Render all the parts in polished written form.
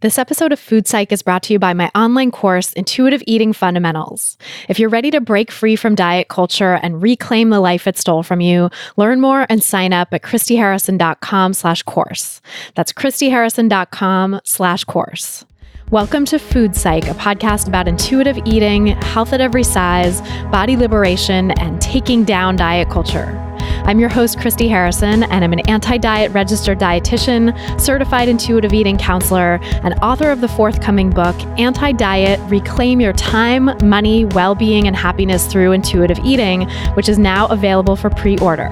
This episode of Food Psych is brought to you by my online course, Intuitive Eating Fundamentals. If you're ready to break free from diet culture and reclaim the life it stole from you, learn more and sign up at christyharrison.com/course. That's christyharrison.com/course. Welcome to Food Psych, a podcast about intuitive eating, health at every size, body liberation, and taking down diet culture. I'm your host, Christy Harrison, and I'm an anti-diet registered dietitian, certified intuitive eating counselor, and author of the forthcoming book, Anti-Diet: Reclaim Your Time, Money, Well-Being, and Happiness Through Intuitive Eating, which is now available for pre-order.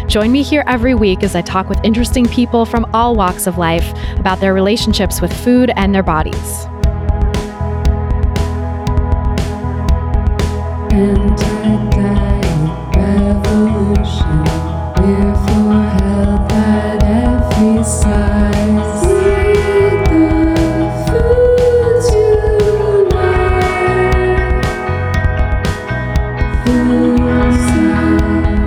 Join me here every week as I talk with interesting people from all walks of life about their relationships with food and their bodies. Anti-diet revolution, we're for health at every size. Eat the foods you like. Food Psych.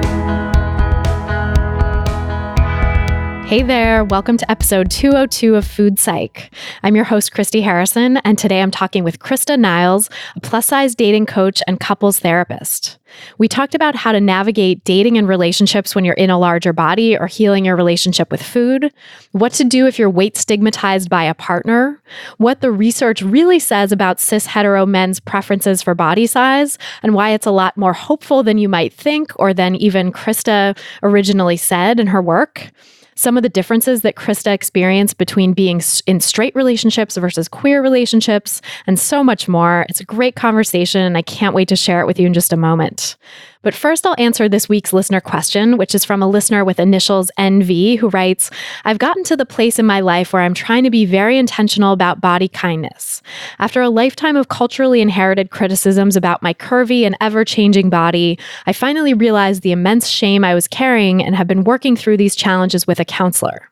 Hey there, welcome to episode 202 of Food Psych. I'm your host, Christy Harrison, and today I'm talking with Krista Niles, a plus-size dating coach and couples therapist. We talked about how to navigate dating and relationships when you're in a larger body or healing your relationship with food, what to do if you're weight stigmatized by a partner, what the research really says about cis-hetero men's preferences for body size, and why it's a lot more hopeful than you might think or than even Krista originally said in her work. Some of the differences that Krista experienced between being in straight relationships versus queer relationships, and so much more. It's a great conversation, and I can't wait to share it with you in just a moment. But first, I'll answer this week's listener question, which is from a listener with initials NV, who writes, I've gotten to the place in my life where I'm trying to be very intentional about body kindness. After a lifetime of culturally inherited criticisms about my curvy and ever-changing body, I finally realized the immense shame I was carrying and have been working through these challenges with a counselor.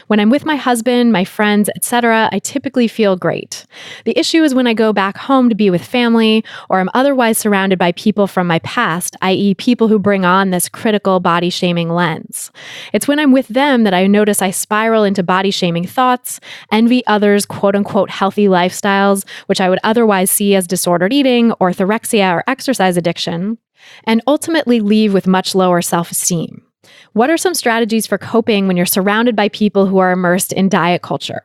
When I'm with my husband, my friends, etc., I typically feel great. The issue is when I go back home to be with family, or I'm otherwise surrounded by people from my past, i.e. people who bring on this critical body-shaming lens. It's when I'm with them that I notice I spiral into body-shaming thoughts, envy others' quote-unquote healthy lifestyles, which I would otherwise see as disordered eating, orthorexia, or exercise addiction, and ultimately leave with much lower self-esteem. What are some strategies for coping when you're surrounded by people who are immersed in diet culture?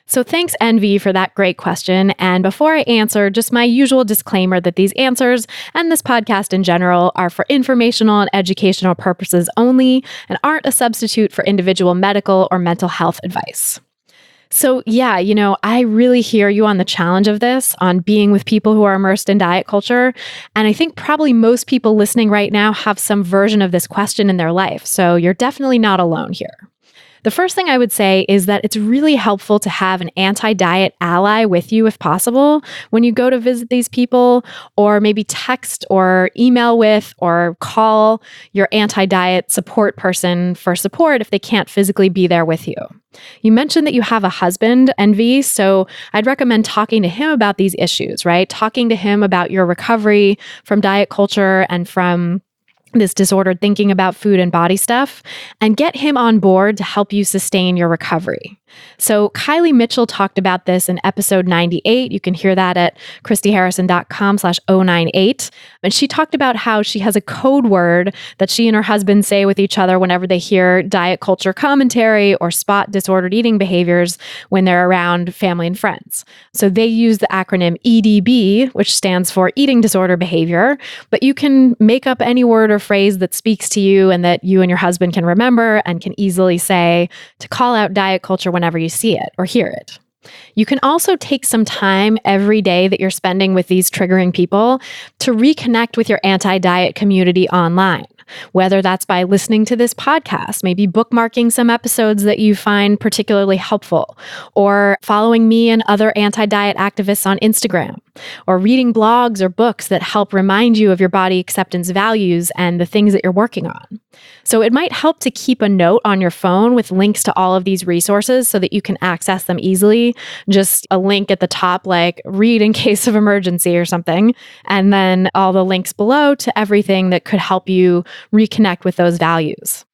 So thanks, Envy, for that great question. And before I answer, just my usual disclaimer that these answers and this podcast in general are for informational and educational purposes only and aren't a substitute for individual medical or mental health advice. So yeah, I really hear you on the challenge of this, on being with people who are immersed in diet culture. And I think probably most people listening right now have some version of this question in their life. So you're definitely not alone here. The first thing I would say is that it's really helpful to have an anti-diet ally with you if possible when you go to visit these people, or maybe text or email with or call your anti-diet support person for support if they can't physically be there with you. You mentioned that you have a husband, Envy, so I'd recommend talking to him about these issues, right? Talking to him about your recovery from diet culture and from this disordered thinking about food and body stuff, and get him on board to help you sustain your recovery. So Kylie Mitchell talked about this in episode 98. You can hear that at christyharrison.com/098. And she talked about how she has a code word that she and her husband say with each other whenever they hear diet culture commentary or spot disordered eating behaviors when they're around family and friends. So they use the acronym EDB, which stands for eating disorder behavior, but you can make up any word or phrase that speaks to you and that you and your husband can remember and can easily say to call out diet culture whenever you see it or hear it. You can also take some time every day that you're spending with these triggering people to reconnect with your anti-diet community online. Whether that's by listening to this podcast, maybe bookmarking some episodes that you find particularly helpful, or following me and other anti-diet activists on Instagram, or reading blogs or books that help remind you of your body acceptance values and the things that you're working on. So it might help to keep a note on your phone with links to all of these resources so that you can access them easily. Just a link at the top, like read in case of emergency or something, and then all the links below to everything that could help you reconnect with those values.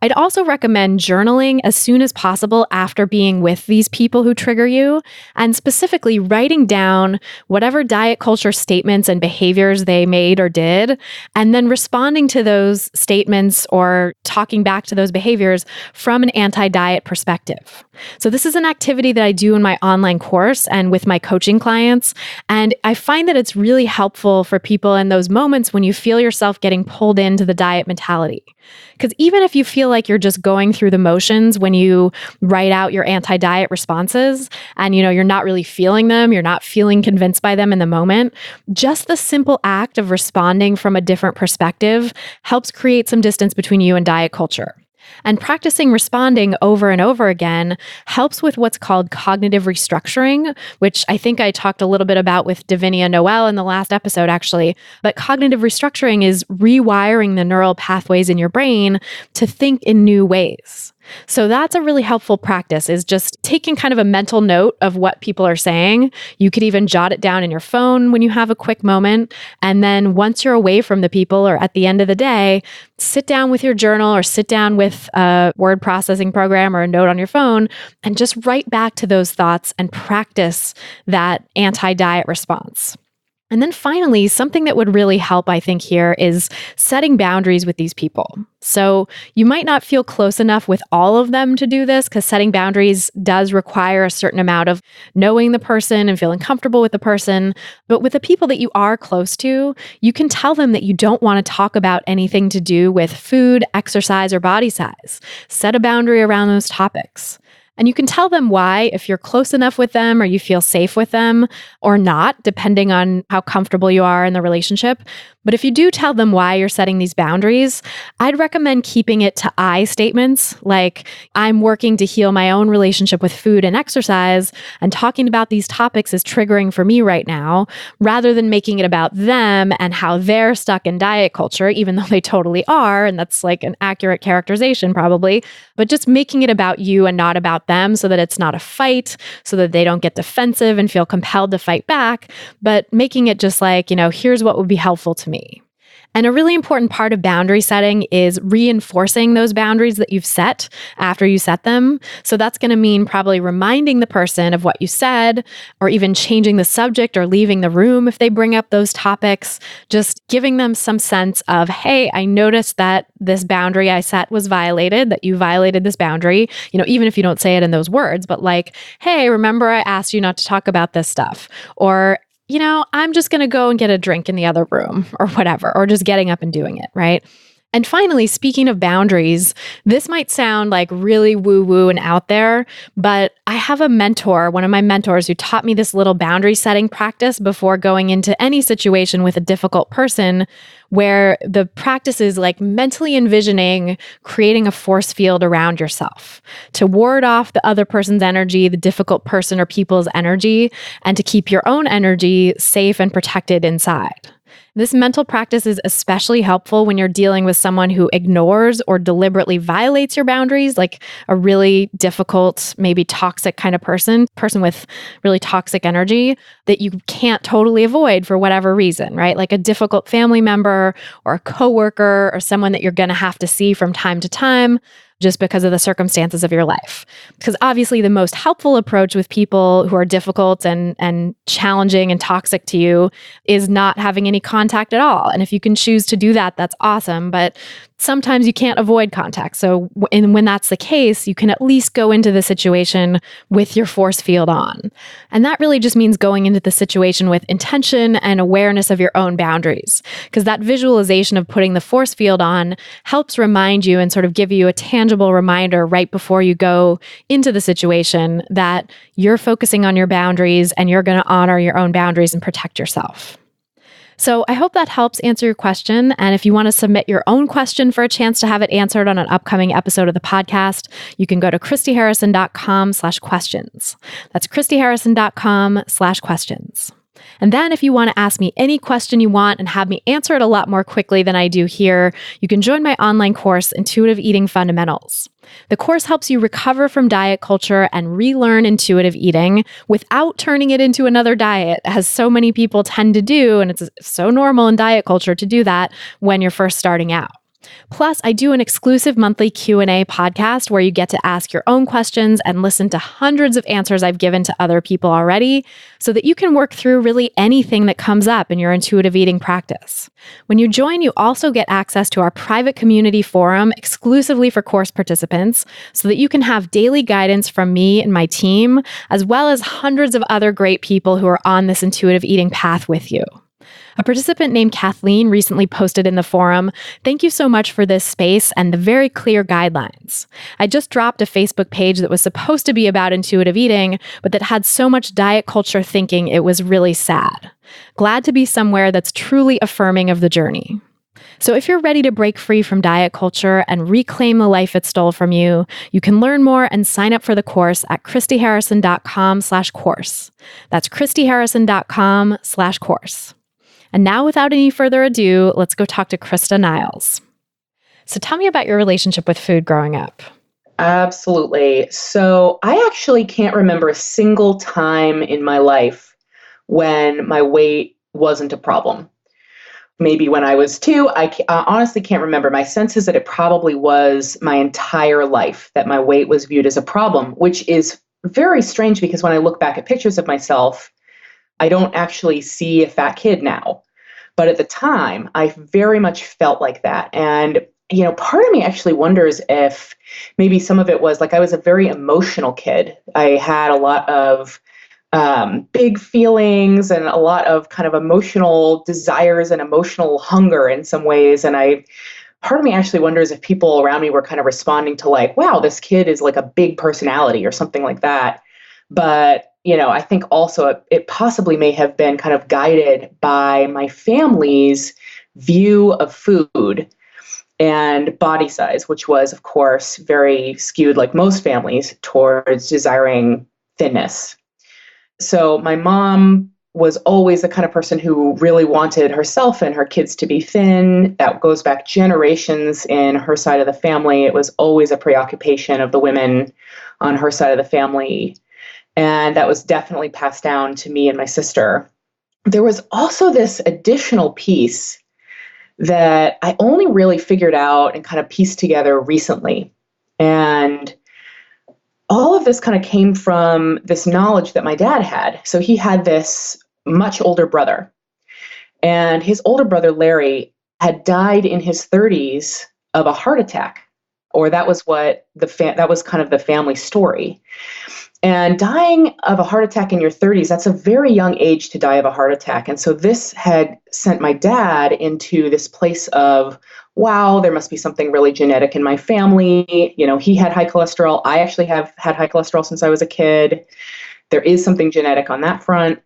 I'd also recommend journaling as soon as possible after being with these people who trigger you, and specifically writing down whatever diet culture statements and behaviors they made or did, and then responding to those statements or talking back to those behaviors from an anti-diet perspective. So this is an activity that I do in my online course and with my coaching clients, and I find that it's really helpful for people in those moments when you feel yourself getting pulled into the diet mentality. Because even if you feel like you're just going through the motions when you write out your anti-diet responses and you're not really feeling them, you're not feeling convinced by them in the moment, just the simple act of responding from a different perspective helps create some distance between you and diet culture. And practicing responding over and over again helps with what's called cognitive restructuring, which I think I talked a little bit about with Davinia Noel in the last episode, actually. But cognitive restructuring is rewiring the neural pathways in your brain to think in new ways. So that's a really helpful practice, is just taking kind of a mental note of what people are saying. You could even jot it down in your phone when you have a quick moment. And then once you're away from the people or at the end of the day, sit down with your journal or sit down with a word processing program or a note on your phone and just write back to those thoughts and practice that anti-diet response. And then finally, something that would really help, I think, here is setting boundaries with these people. So you might not feel close enough with all of them to do this, because setting boundaries does require a certain amount of knowing the person and feeling comfortable with the person. But with the people that you are close to, you can tell them that you don't want to talk about anything to do with food, exercise, or body size. Set a boundary around those topics. And you can tell them why if you're close enough with them or you feel safe with them or not, depending on how comfortable you are in the relationship. But if you do tell them why you're setting these boundaries, I'd recommend keeping it to I statements like, I'm working to heal my own relationship with food and exercise, and talking about these topics is triggering for me right now, rather than making it about them and how they're stuck in diet culture, even though they totally are. And that's like an accurate characterization probably, but just making it about you and not about them, so that it's not a fight, so that they don't get defensive and feel compelled to fight back, but making it just like, here's what would be helpful to me. And a really important part of boundary setting is reinforcing those boundaries that you've set after you set them. So that's going to mean probably reminding the person of what you said, or even changing the subject or leaving the room if they bring up those topics, just giving them some sense of, hey, I noticed that this boundary I set was violated, that you violated this boundary, even if you don't say it in those words, but like, hey, remember I asked you not to talk about this stuff, or I'm just going to go and get a drink in the other room or whatever, or just getting up and doing it, right? And finally, speaking of boundaries, this might sound like really woo-woo and out there, but I have a mentor, one of my mentors, who taught me this little boundary setting practice before going into any situation with a difficult person, where the practice is like mentally envisioning creating a force field around yourself to ward off the other person's energy, the difficult person or people's energy, and to keep your own energy safe and protected inside. This mental practice is especially helpful when you're dealing with someone who ignores or deliberately violates your boundaries, like a really difficult, maybe toxic kind of person with really toxic energy that you can't totally avoid for whatever reason, right? Like a difficult family member or a coworker or someone that you're going to have to see from time to time, just because of the circumstances of your life. Because obviously the most helpful approach with people who are difficult and challenging and toxic to you is not having any contact at all. And if you can choose to do that, that's awesome. But sometimes you can't avoid contact. So when that's the case, you can at least go into the situation with your force field on. And that really just means going into the situation with intention and awareness of your own boundaries. Because that visualization of putting the force field on helps remind you and sort of give you a tangible reminder right before you go into the situation that you're focusing on your boundaries and you're going to honor your own boundaries and protect yourself. So I hope that helps answer your question. And if you want to submit your own question for a chance to have it answered on an upcoming episode of the podcast, you can go to christyharrison.com/questions. That's christyharrison.com/questions. And then if you want to ask me any question you want and have me answer it a lot more quickly than I do here, you can join my online course, Intuitive Eating Fundamentals. The course helps you recover from diet culture and relearn intuitive eating without turning it into another diet, as so many people tend to do. And it's so normal in diet culture to do that when you're first starting out. Plus, I do an exclusive monthly Q&A podcast where you get to ask your own questions and listen to hundreds of answers I've given to other people already so that you can work through really anything that comes up in your intuitive eating practice. When you join, you also get access to our private community forum exclusively for course participants so that you can have daily guidance from me and my team, as well as hundreds of other great people who are on this intuitive eating path with you. A participant named Kathleen recently posted in the forum, "Thank you so much for this space and the very clear guidelines. I just dropped a Facebook page that was supposed to be about intuitive eating, but that had so much diet culture thinking it was really sad. Glad to be somewhere that's truly affirming of the journey." So if you're ready to break free from diet culture and reclaim the life it stole from you, you can learn more and sign up for the course at christyharrison.com/course. That's christyharrison.com/course. And now, without any further ado, let's go talk to Krista Niles. So tell me about your relationship with food growing up. Absolutely. So I actually can't remember a single time in my life when my weight wasn't a problem. Maybe when I was 2, I honestly can't remember. My sense is that it probably was my entire life that my weight was viewed as a problem, which is very strange because when I look back at pictures of myself, I don't actually see a fat kid now. But at the time, I very much felt like that. And, part of me actually wonders if maybe some of it was like I was a very emotional kid. I had a lot of big feelings and a lot of kind of emotional desires and emotional hunger in some ways. And part of me actually wonders if people around me were kind of responding to like, wow, this kid is like a big personality or something like that. But I think also it possibly may have been kind of guided by my family's view of food and body size, which was, of course, very skewed, like most families, towards desiring thinness. So my mom was always the kind of person who really wanted herself and her kids to be thin. That goes back generations in her side of the family. It was always a preoccupation of the women on her side of the family. And that was definitely passed down to me and my sister. There was also this additional piece that I only really figured out and kind of pieced together recently. And all of this kind of came from this knowledge that my dad had. So he had this much older brother. And his older brother, Larry, had died in his 30s of a heart attack. Or that was what that was kind of the family story. And dying of a heart attack in your 30s, that's a very young age to die of a heart attack. And so this had sent my dad into this place of, wow, there must be something really genetic in my family. He had high cholesterol. I actually have had high cholesterol since I was a kid. There is something genetic on that front.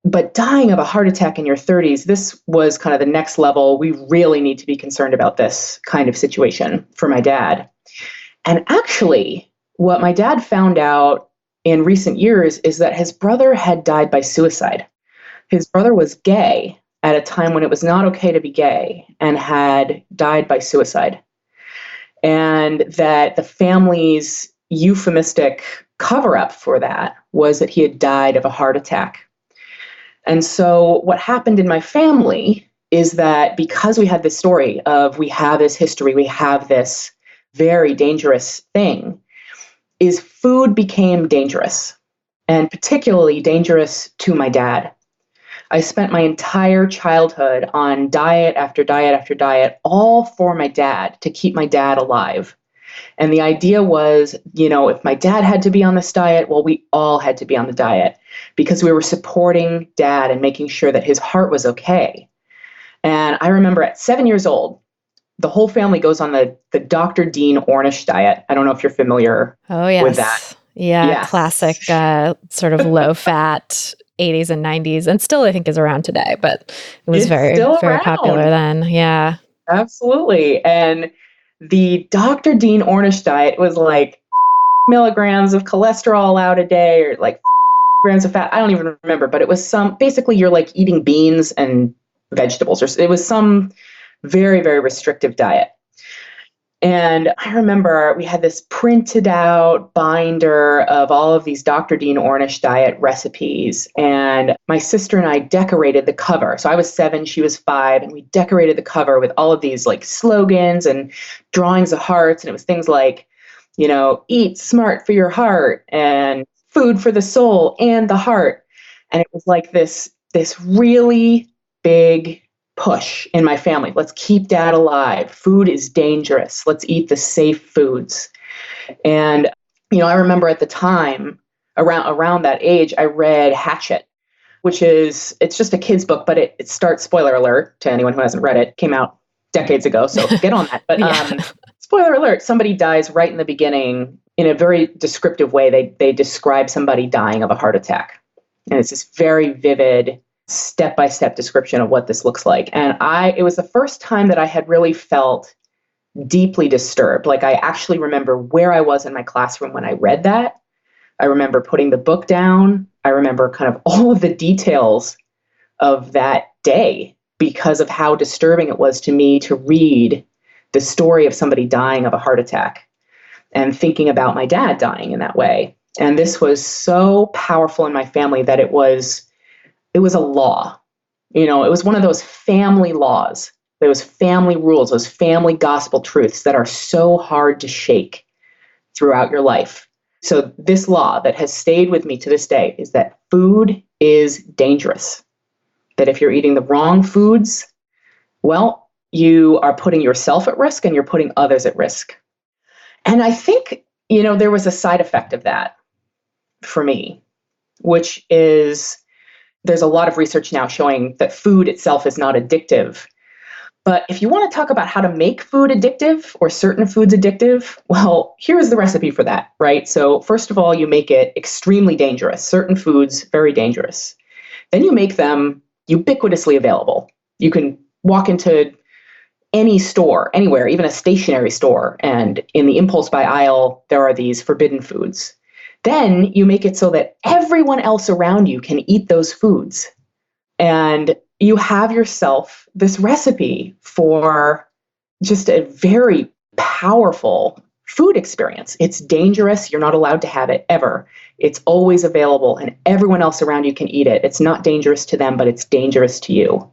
But dying of a heart attack in your 30s, this was kind of the next level. We really need to be concerned about this kind of situation for my dad. And actually, what my dad found out in recent years is that his brother had died by suicide. His brother was gay at a time when it was not okay to be gay and had died by suicide. And that the family's euphemistic cover-up for that was that he had died of a heart attack. And so what happened in my family is that because we had this story of we have this history, we have this very dangerous thing, is food became dangerous, and particularly dangerous to my dad. I spent my entire childhood on diet after diet after diet, all for my dad, to keep my dad alive. And the idea was, if my dad had to be on this diet, well, we all had to be on the diet because we were supporting dad and making sure that his heart was okay. And I remember at 7 years old, the whole family goes on the Dr. Dean Ornish diet. I don't know if you're familiar with that. Yeah, yes. Classic sort of low-fat 80s and 90s, and still I think is around today, but it was very popular then. Yeah. Absolutely. And the Dr. Dean Ornish diet was like milligrams of cholesterol allowed a day or like grams of fat. I don't even remember, but it was basically you're like eating beans and vegetables, or it was some very, very restrictive diet. And I remember we had this printed out binder of all of these Dr. Dean Ornish diet recipes. And my sister and I decorated the cover. So I was 7, she was 5, and we decorated the cover with all of these like slogans and drawings of hearts. And it was things like, eat smart for your heart and food for the soul and the heart. And it was like this really big push in my family. Let's keep dad alive. Food is dangerous. Let's eat the safe foods. And, I remember at the time, around that age, I read Hatchet, it's just a kid's book, but it starts, spoiler alert to anyone who hasn't read it, came out decades ago, so get on that. But spoiler alert, somebody dies right in the beginning in a very descriptive way. They describe somebody dying of a heart attack. And it's this very vivid step-by-step description of what this looks like. And it was the first time that I had really felt deeply disturbed. Like I actually remember where I was in my classroom when I read that. I remember putting the book down. I remember kind of all of the details of that day because of how disturbing it was to me to read the story of somebody dying of a heart attack and thinking about my dad dying in that way. And this was so powerful in my family that it was a law. It was one of those family laws, those family rules, those family gospel truths that are so hard to shake throughout your life. So this law that has stayed with me to this day is that food is dangerous. That if you're eating the wrong foods, well, you are putting yourself at risk and you're putting others at risk. And I think, there was a side effect of that for me, which is there's a lot of research now showing that food itself is not addictive. But if you want to talk about how to make food addictive or certain foods addictive, well, here's the recipe for that, right? So first of all, you make it extremely dangerous. Certain foods, very dangerous. Then you make them ubiquitously available. You can walk into any store, anywhere, even a stationary store, and in the impulse buy aisle, there are these forbidden foods. Then you make it so that everyone else around you can eat those foods. And you have yourself this recipe for just a very powerful food experience. It's dangerous. You're not allowed to have it ever. It's always available and everyone else around you can eat it. It's not dangerous to them, but it's dangerous to you.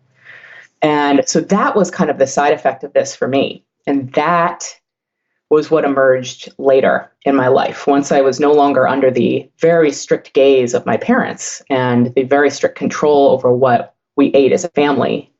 And so that was kind of the side effect of this for me. And that was what emerged later in my life. Once I was no longer under the very strict gaze of my parents and the very strict control over what we ate as a family,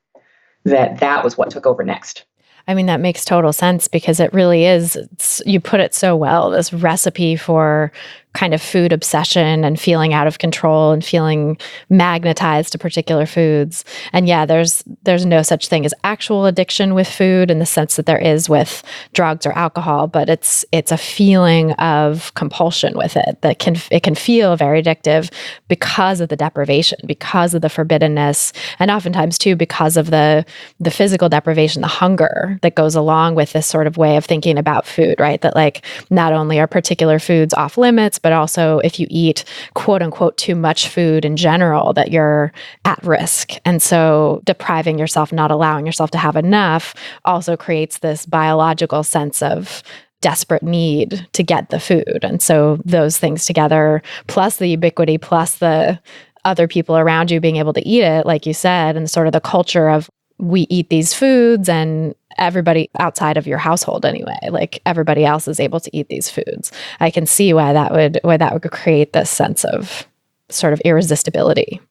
that was what took over next. I mean, that makes total sense because it really is, you put it so well, this recipe for kind of food obsession and feeling out of control and feeling magnetized to particular foods. And yeah, there's no such thing as actual addiction with food in the sense that there is with drugs or alcohol, but it's a feeling of compulsion with it that it can feel very addictive because of the deprivation, because of the forbiddenness, and oftentimes too because of the physical deprivation, the hunger that goes along with this sort of way of thinking about food, right? That like not only are particular foods off limits, but also if you eat quote unquote too much food in general, that you're at risk. And so depriving yourself, not allowing yourself to have enough also creates this biological sense of desperate need to get the food. And so those things together, plus the ubiquity, plus the other people around you being able to eat it, like you said, and sort of the culture of we eat these foods and everybody outside of your household anyway, like everybody else is able to eat these foods. I can see why that would create this sense of sort of irresistibility.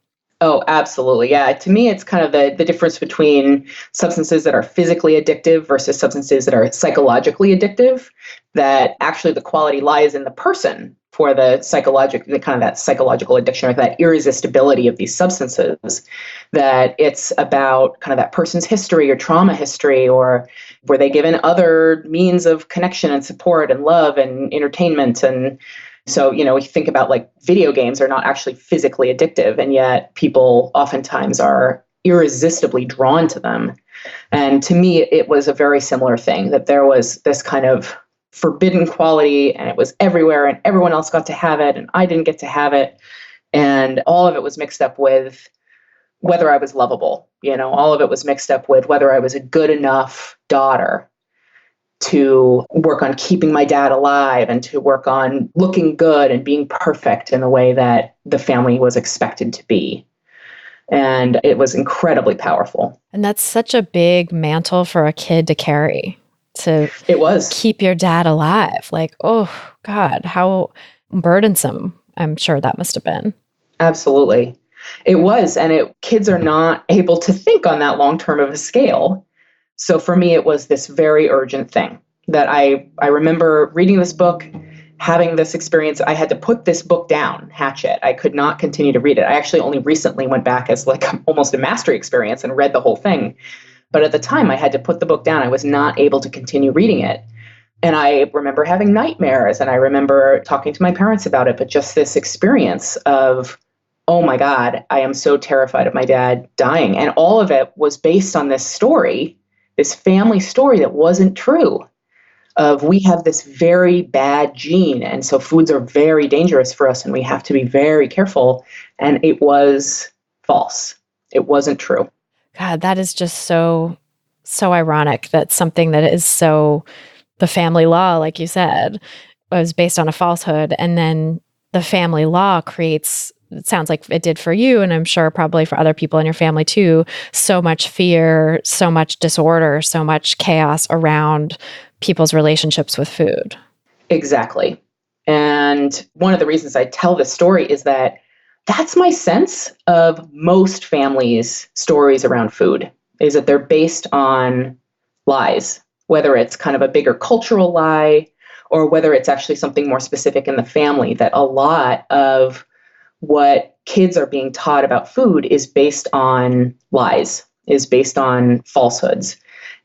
Oh, absolutely. Yeah. To me, it's kind of the difference between substances that are physically addictive versus substances that are psychologically addictive, that actually the quality lies in the person for the kind of that psychological addiction or that irresistibility of these substances, that it's about kind of that person's history or trauma history, or were they given other means of connection and support and love and entertainment. And so, we think about like video games are not actually physically addictive, and yet people oftentimes are irresistibly drawn to them. And to me, it was a very similar thing, that there was this kind of forbidden quality and it was everywhere and everyone else got to have it and I didn't get to have it. And all of it was mixed up with whether I was lovable, all of it was mixed up with whether I was a good enough daughter. to work on keeping my dad alive and to work on looking good and being perfect in the way that the family was expected to be. And it was incredibly powerful. And that's such a big mantle for a kid to carry, to It was. keep your dad alive. Like, oh God, how burdensome I'm sure that must have been. Absolutely. It was. And kids are not able to think on that long term of a scale. So for me, it was this very urgent thing that I remember reading this book, having this experience. I had to put this book down, Hatchet. I could not continue to read it. I actually only recently went back as like almost a mastery experience and read the whole thing. But at the time, I had to put the book down. I was not able to continue reading it. And I remember having nightmares, and I remember talking to my parents about it, but just this experience of, oh my God, I am so terrified of my dad dying. And all of it was based on this story, this family story that wasn't true, of we have this very bad gene. And so foods are very dangerous for us and we have to be very careful. And it was false. It wasn't true. God, that is just so ironic that something that is so, the family law, like you said, was based on a falsehood. And then the family law creates, it sounds like it did for you, and I'm sure probably for other people in your family too, so much fear, so much disorder, so much chaos around people's relationships with food. Exactly. And one of the reasons I tell this story is that that's my sense of most families' stories around food, is that they're based on lies, whether it's kind of a bigger cultural lie or whether it's actually something more specific in the family, that a lot of what kids are being taught about food is based on lies, is based on falsehoods.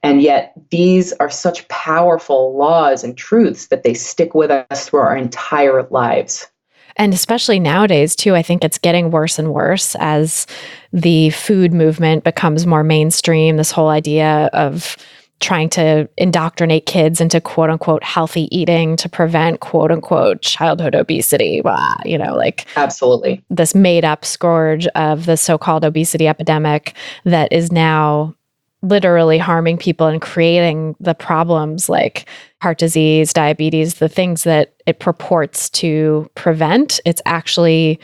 And yet these are such powerful laws and truths that they stick with us through our entire lives. And especially nowadays too, I think it's getting worse and worse as the food movement becomes more mainstream. This whole idea of trying to indoctrinate kids into quote unquote healthy eating to prevent quote unquote childhood obesity. Blah, like absolutely this made up scourge of the so-called obesity epidemic that is now literally harming people and creating the problems like heart disease, diabetes, the things that it purports to prevent. It's actually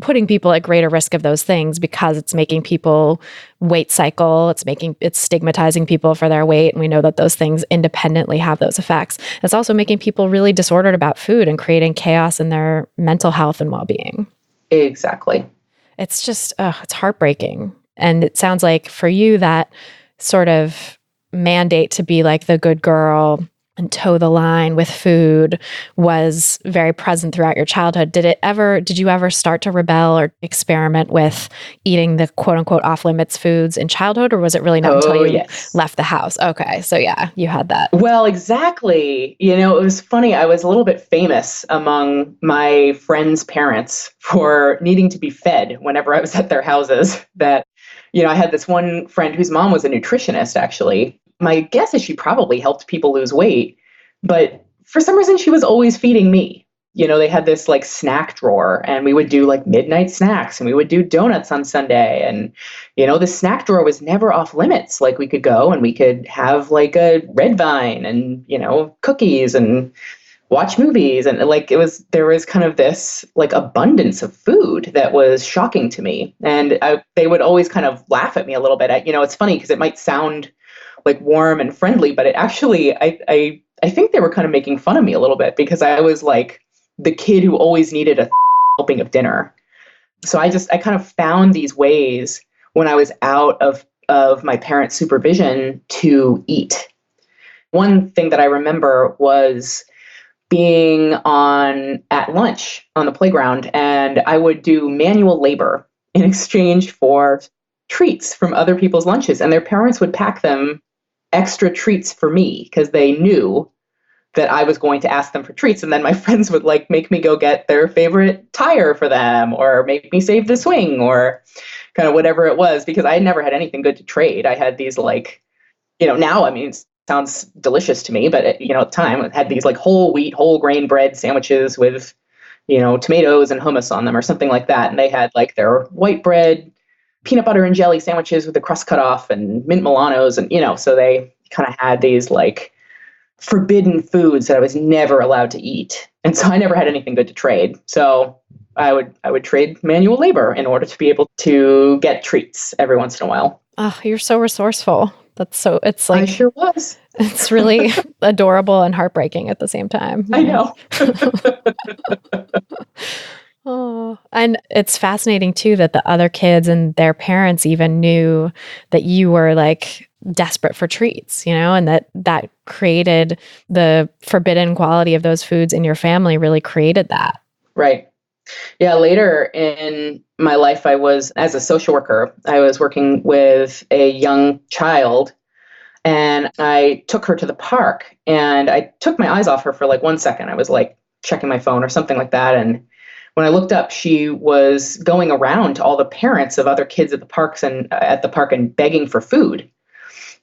putting people at greater risk of those things because it's making people weight cycle. It's stigmatizing people for their weight. And we know that those things independently have those effects. It's also making people really disordered about food and creating chaos in their mental health and well-being. Exactly. It's just, it's heartbreaking. And it sounds like for you, that sort of mandate to be like the good girl and toe the line with food was very present throughout your childhood. Did you ever start to rebel or experiment with eating the quote unquote off limits foods in childhood, or was it really not until you left the house? Okay. So yeah, you had that. Well, exactly. It was funny. I was a little bit famous among my friends' parents for needing to be fed whenever I was at their houses. That, I had this one friend whose mom was a nutritionist, actually. My guess is she probably helped people lose weight, but for some reason she was always feeding me. They had this like snack drawer and we would do like midnight snacks and we would do donuts on Sunday. And, the snack drawer was never off limits. Like we could go and we could have like a red vine and, cookies and watch movies. And like there was kind of this like abundance of food that was shocking to me. And they would always kind of laugh at me a little bit. It's funny because it might sound like warm and friendly, but it actually, I think they were kind of making fun of me a little bit because I was like the kid who always needed a helping of dinner. So I kind of found these ways when I was out of my parents' supervision to eat. One thing that I remember was being at lunch on the playground, and I would do manual labor in exchange for treats from other people's lunches, and their parents would pack them extra treats for me because they knew that I was going to ask them for treats. And then my friends would like make me go get their favorite tire for them or make me save the swing or kind of whatever it was, because I never had anything good to trade. I had these like, now, it sounds delicious to me, but at the time it had these like whole wheat, whole grain bread sandwiches with, tomatoes and hummus on them or something like that. And they had like their white bread, peanut butter and jelly sandwiches with the crust cut off and mint Milanos. And, so they kind of had these like forbidden foods that I was never allowed to eat. And so I never had anything good to trade. So I would trade manual labor in order to be able to get treats every once in a while. Oh, you're so resourceful. It's I like, sure was. it's really adorable and heartbreaking at the same time. I know. Oh, and it's fascinating too that the other kids and their parents even knew that you were like desperate for treats, and that created the forbidden quality of those foods in your family, really created that. Right. Yeah. Later in my life, as a social worker, I was working with a young child, and I took her to the park, and I took my eyes off her for like 1 second. I was like checking my phone or something like that. And when I looked up, she was going around to all the parents of other kids at the park and begging for food.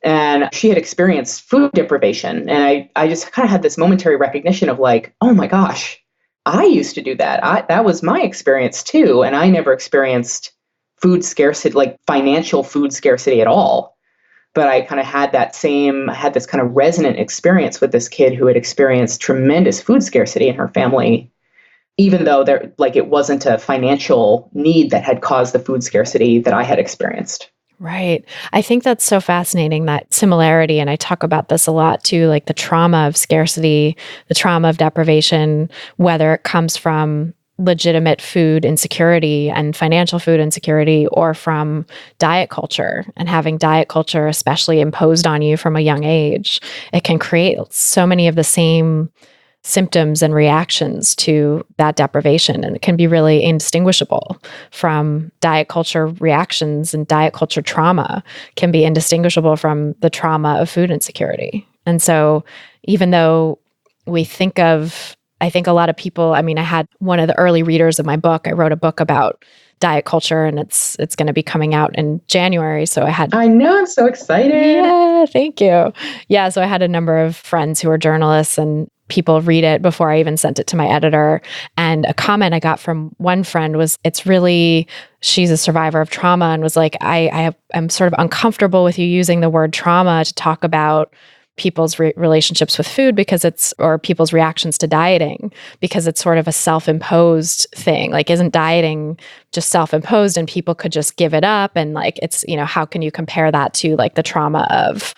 And she had experienced food deprivation. And I just kind of had this momentary recognition of like, oh my gosh, I used to do that. That was my experience too. And I never experienced food scarcity, like financial food scarcity at all. But I kind of had this kind of resonant experience with this kid who had experienced tremendous food scarcity in her family, even though it wasn't a financial need that had caused the food scarcity that I had experienced. Right. I think that's so fascinating, that similarity. And I talk about this a lot too, like the trauma of scarcity, the trauma of deprivation, whether it comes from legitimate food insecurity and financial food insecurity, or from diet culture and having diet culture, especially imposed on you from a young age. It can create so many of the same symptoms and reactions to that deprivation. And it can be really indistinguishable from diet culture reactions, and diet culture trauma can be indistinguishable from the trauma of food insecurity. And so even though I think a lot of people, I had one of the early readers of my book, I wrote a book about diet culture, and it's going to be coming out in January. So I know, I'm so excited. Yeah, thank you. Yeah, so I had a number of friends who are journalists, and people read it before I even sent it to my editor. And a comment I got from one friend was, she's a survivor of trauma, and was like, I'm sort of uncomfortable with you using the word trauma to talk about people's relationships with food or people's reactions to dieting, because it's sort of a self-imposed thing. Like, isn't dieting just self-imposed and people could just give it up? And like, it's, how can you compare that to like the trauma of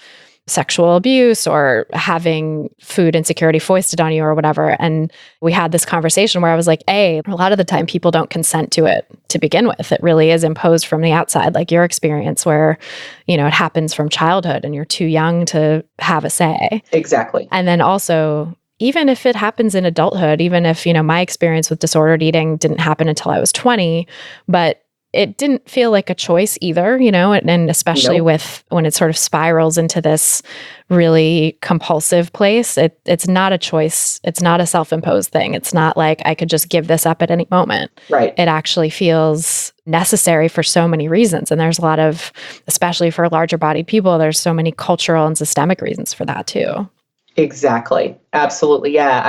sexual abuse or having food insecurity foisted on you or whatever? And we had this conversation where I was like, a lot of the time people don't consent to it to begin with. It really is imposed from the outside, like your experience where, it happens from childhood and you're too young to have a say. Exactly. And then also, even if it happens in adulthood, even if, my experience with disordered eating didn't happen until I was 20, but it didn't feel like a choice either, and especially Nope. with when it sort of spirals into this really compulsive place, it's not a choice. It's not a self-imposed thing. It's not like I could just give this up at any moment. Right. It actually feels necessary for so many reasons. And there's a lot of, especially for larger bodied people, there's so many cultural and systemic reasons for that too. Exactly. Absolutely. Yeah.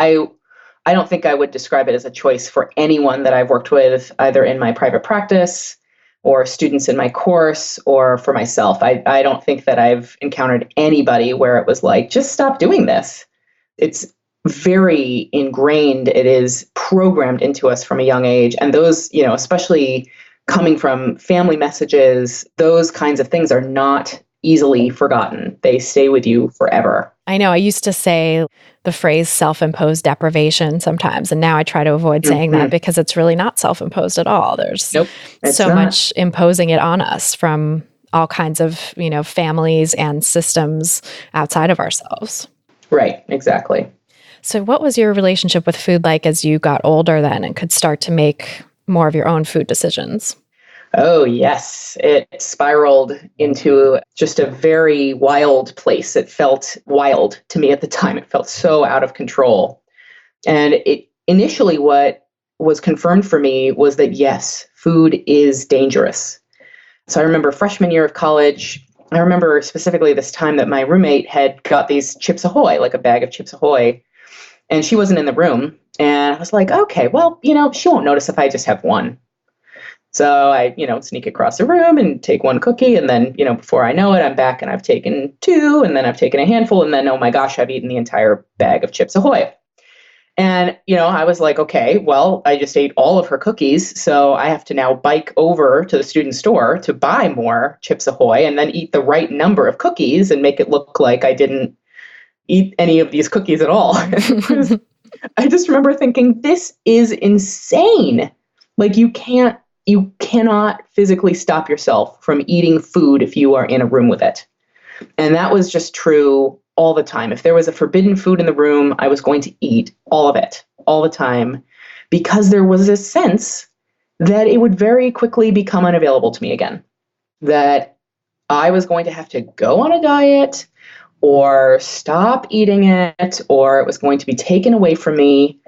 I don't think I would describe it as a choice for anyone that I've worked with, either in my private practice or students in my course or for myself. I don't think that I've encountered anybody where it was like, just stop doing this. It's very ingrained. It is programmed into us from a young age. And those, especially coming from family messages, those kinds of things are not easily forgotten. They stay with you forever. I know I used to say the phrase self-imposed deprivation sometimes, and now I try to avoid saying that because it's really not self-imposed at all. There's so much imposing it on us from all kinds of, families and systems outside of ourselves. Right, exactly. So what was your relationship with food like as you got older then and could start to make more of your own food decisions? Oh, yes. It spiraled into just a very wild place. It felt wild to me at the time. It felt so out of control. And initially what was confirmed for me was that, yes, food is dangerous. So I remember freshman year of college, I remember specifically this time that my roommate had got these Chips Ahoy, like a bag of Chips Ahoy, and she wasn't in the room. And I was like, okay, well, she won't notice if I just have one. So I, sneak across the room and take one cookie. And then, before I know it, I'm back and I've taken two, and then I've taken a handful. And then, oh my gosh, I've eaten the entire bag of Chips Ahoy. And, I was like, okay, well, I just ate all of her cookies. So I have to now bike over to the student store to buy more Chips Ahoy and then eat the right number of cookies and make it look like I didn't eat any of these cookies at all. I just remember thinking, this is insane. Like you cannot physically stop yourself from eating food if you are in a room with it. And that was just true all the time. If there was a forbidden food in the room, I was going to eat all of it all the time, because there was a sense that it would very quickly become unavailable to me again, that I was going to have to go on a diet or stop eating it, or it was going to be taken away from me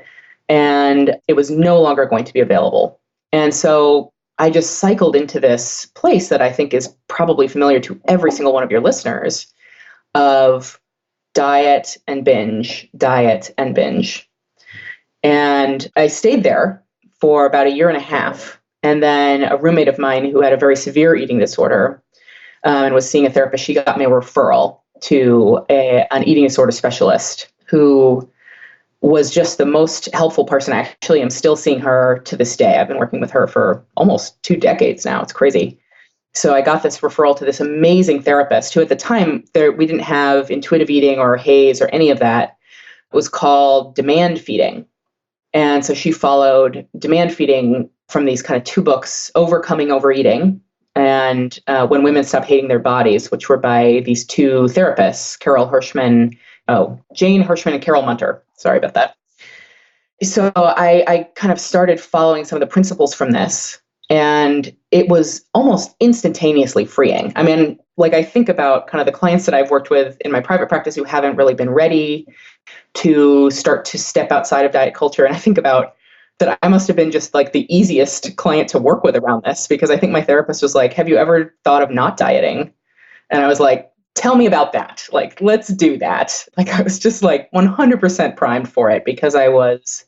and it was no longer going to be available. And so I just cycled into this place that I think is probably familiar to every single one of your listeners, of diet and binge, diet and binge. And I stayed there for about 1.5 years. And then a roommate of mine who had a very severe eating disorder and was seeing a therapist, she got me a referral to an eating disorder specialist who was just the most helpful person. Actually, I'm still seeing her to this day. I've been working with her for almost 2 decades now. It's crazy. So I got this referral to this amazing therapist who at the time, we didn't have intuitive eating or HAES or any of that. It was called demand feeding. And so she followed demand feeding from these kind of 2 books, Overcoming Overeating and When Women Stop Hating Their Bodies, which were by these 2 therapists, Jane Hirschman and Carol Munter. Sorry about that. So I kind of started following some of the principles from this, and it was almost instantaneously freeing. I mean, like I think about kind of the clients that I've worked with in my private practice who haven't really been ready to start to step outside of diet culture. And I think about that I must have been just like the easiest client to work with around this, because I think my therapist was like, have you ever thought of not dieting? And I was like, tell me about that. Like, let's do that. Like, I was just like 100% primed for it, because I was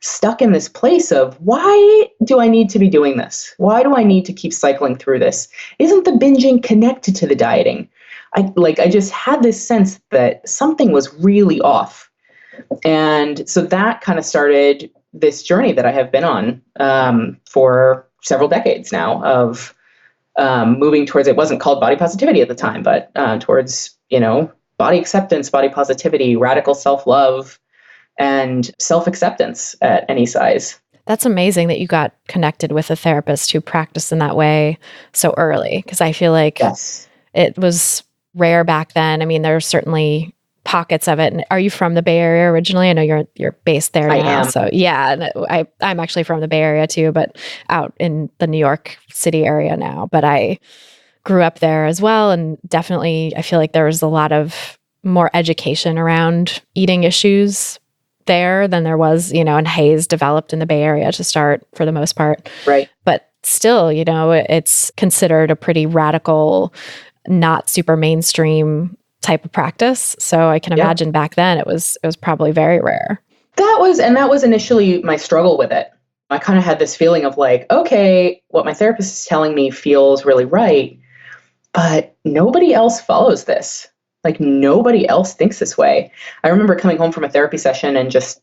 stuck in this place of, why do I need to be doing this? Why do I need to keep cycling through this? Isn't the binging connected to the dieting? I just had this sense that something was really off. And so that kind of started this journey that I have been on for several decades now of moving towards, it wasn't called body positivity at the time, but towards, body acceptance, body positivity, radical self-love, and self-acceptance at any size. That's amazing that you got connected with a therapist who practiced in that way so early, because I feel like it was rare back then. I mean, there are certainly pockets of it. And are you from the Bay Area originally? I know you're based there now. I am. So yeah, and I'm actually from the Bay Area too, but out in the New York City area now. But I grew up there as well, and definitely I feel like there was a lot of more education around eating issues there than there was, and HAES developed in the Bay Area to start for the most part. Right. But still, it's considered a pretty radical, not super mainstream type of practice. So I can imagine back then it was probably very rare. That was initially my struggle with it. I kind of had this feeling of like, okay, what my therapist is telling me feels really right, but nobody else follows this. Like, nobody else thinks this way. I remember coming home from a therapy session and just,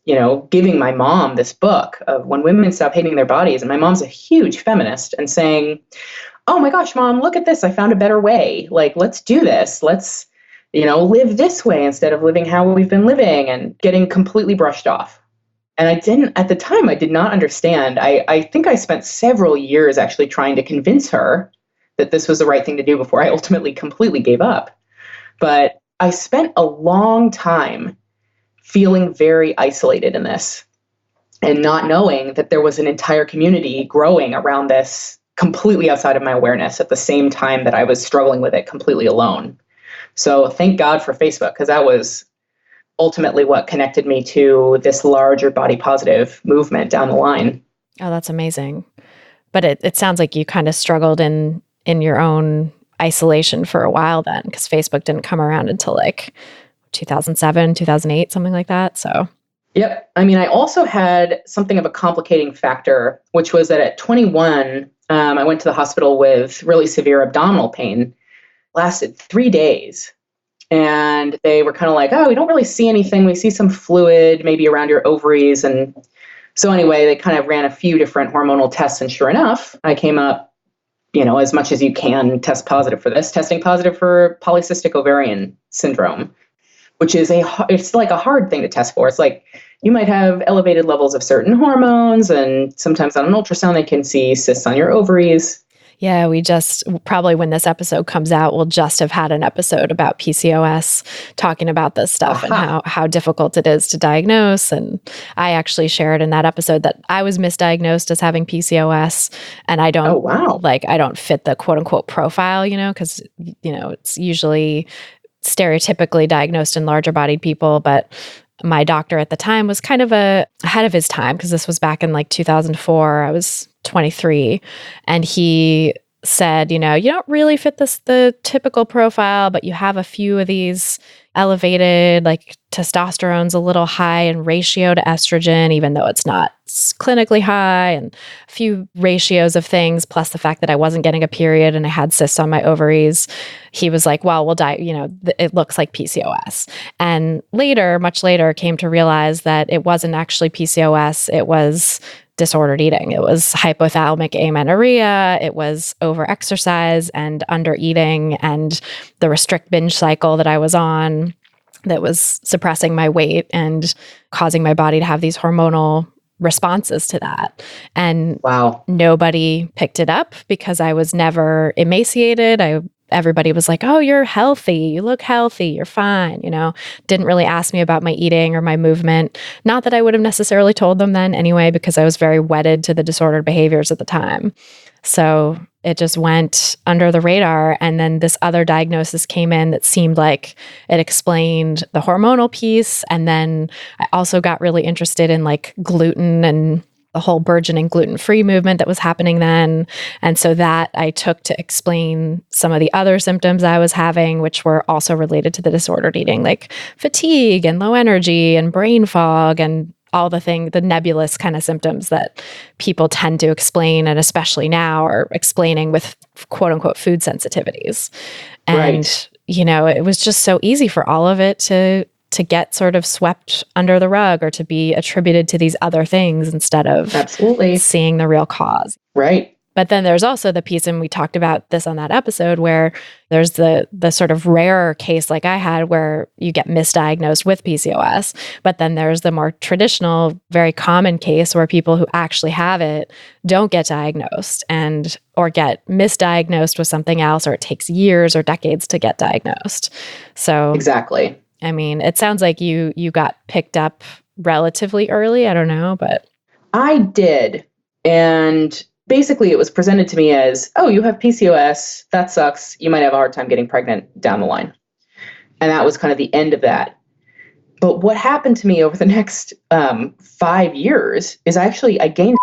giving my mom this book of When Women Stop Hating Their Bodies. And my mom's a huge feminist, and saying, oh my gosh, Mom, look at this. I found a better way. Like, let's do this. Let's, live this way instead of living how we've been living, and getting completely brushed off. And at the time, I did not understand. I think I spent several years actually trying to convince her that this was the right thing to do before I ultimately completely gave up. But I spent a long time feeling very isolated in this, and not knowing that there was an entire community growing around this completely outside of my awareness at the same time that I was struggling with it completely alone. So thank God for Facebook, because that was ultimately what connected me to this larger body positive movement down the line. Oh, that's amazing. But it sounds like you kind of struggled in your own isolation for a while then, because Facebook didn't come around until like 2007, 2008, something like that. So, yep. I mean, I also had something of a complicating factor, which was that at 21, I went to the hospital with really severe abdominal pain, lasted 3 days. And they were kind of like, oh, we don't really see anything. We see some fluid maybe around your ovaries. And so anyway, they kind of ran a few different hormonal tests. And sure enough, I came up, as much as you can test positive for this, testing positive for polycystic ovarian syndrome, which is it's like a hard thing to test for. It's like you might have elevated levels of certain hormones, and sometimes on an ultrasound, they can see cysts on your ovaries. Yeah, we just probably when this episode comes out, we'll just have had an episode about PCOS talking about this stuff and how difficult it is to diagnose. And I actually shared in that episode that I was misdiagnosed as having PCOS, and I don't I don't fit the quote unquote profile, because it's usually stereotypically diagnosed in larger bodied people, but my doctor at the time was kind of ahead of his time because this was back in like 2004. I was 23, and he said, you don't really fit the typical profile, but you have a few of these elevated, like testosterone's a little high in ratio to estrogen, even though it's not clinically high, and a few ratios of things, plus the fact that I wasn't getting a period and I had cysts on my ovaries. He was like, well, we'll die, it looks like PCOS. And much later, came to realize that it wasn't actually PCOS. It was disordered eating. It was hypothalamic amenorrhea. It was overexercise and undereating, and the restrict binge cycle that I was on that was suppressing my weight and causing my body to have these hormonal responses to that. And nobody picked it up because I was never emaciated. Everybody was like, oh, you're healthy. You look healthy. You're fine. Didn't really ask me about my eating or my movement. Not that I would have necessarily told them then anyway, because I was very wedded to the disordered behaviors at the time. So it just went under the radar. And then this other diagnosis came in that seemed like it explained the hormonal piece. And then I also got really interested in like gluten and the whole burgeoning gluten-free movement that was happening then. And so that I took to explain some of the other symptoms I was having, which were also related to the disordered eating, like fatigue and low energy and brain fog and all the nebulous kind of symptoms that people tend to explain, and especially now are explaining with quote unquote food sensitivities. And, it was just so easy for all of it to get sort of swept under the rug or to be attributed to these other things instead of seeing the real cause. Right. But then there's also the piece, and we talked about this on that episode, where there's the sort of rarer case like I had where you get misdiagnosed with PCOS. But then there's the more traditional, very common case where people who actually have it don't get diagnosed or get misdiagnosed with something else, or it takes years or decades to get diagnosed. So exactly. I mean, it sounds like you got picked up relatively early. I don't know, but I did. And basically it was presented to me as, oh, you have PCOS. That sucks. You might have a hard time getting pregnant down the line. And that was kind of the end of that. But what happened to me over the next 5 years is I gained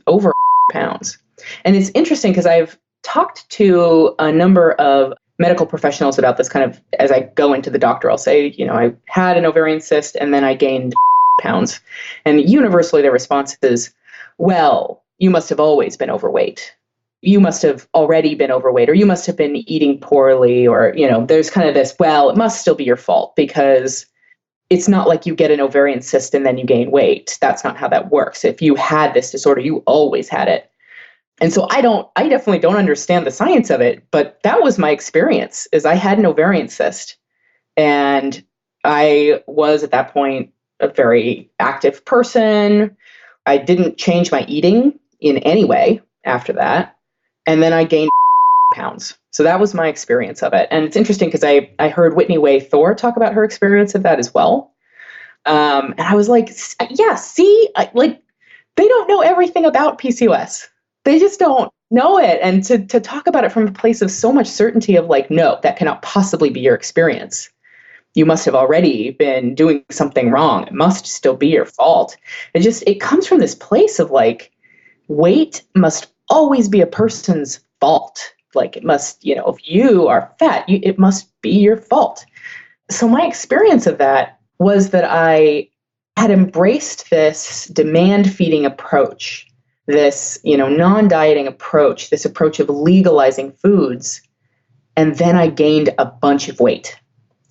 over pounds. And it's interesting because I've talked to a number of medical professionals about this kind of, as I go into the doctor, I'll say, I had an ovarian cyst and then I gained pounds. And universally their response is, well, you must have always been overweight. You must have already been overweight, or you must have been eating poorly, or, there's kind of this, well, it must still be your fault because it's not like you get an ovarian cyst and then you gain weight. That's not how that works. If you had this disorder, you always had it. And so I definitely don't understand the science of it, but that was my experience, is I had an ovarian cyst, and I was at that point a very active person. I didn't change my eating in any way after that. And then I gained pounds. So that was my experience of it. And it's interesting because I heard Whitney Way Thor talk about her experience of that as well. And I was like, yeah, see, they don't know everything about PCOS. They just don't know it. And to talk about it from a place of so much certainty of like, no, that cannot possibly be your experience. You must have already been doing something wrong. It must still be your fault. It comes from this place of like, weight must always be a person's fault. Like it must, if you are fat, it must be your fault. So my experience of that was that I had embraced this demand feeding approach this, non-dieting approach, this approach of legalizing foods. And then I gained a bunch of weight.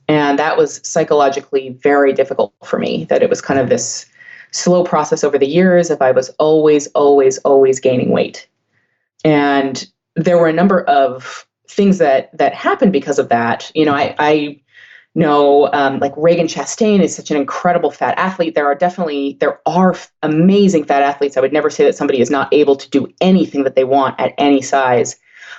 And that was psychologically very difficult for me, that it was kind of this slow process over the years of I was always, always, always gaining weight. And there were a number of things that happened because of that. I know like Reagan Chastain is such an incredible fat athlete. There are amazing fat athletes. I would never say that somebody is not able to do anything that they want at any size.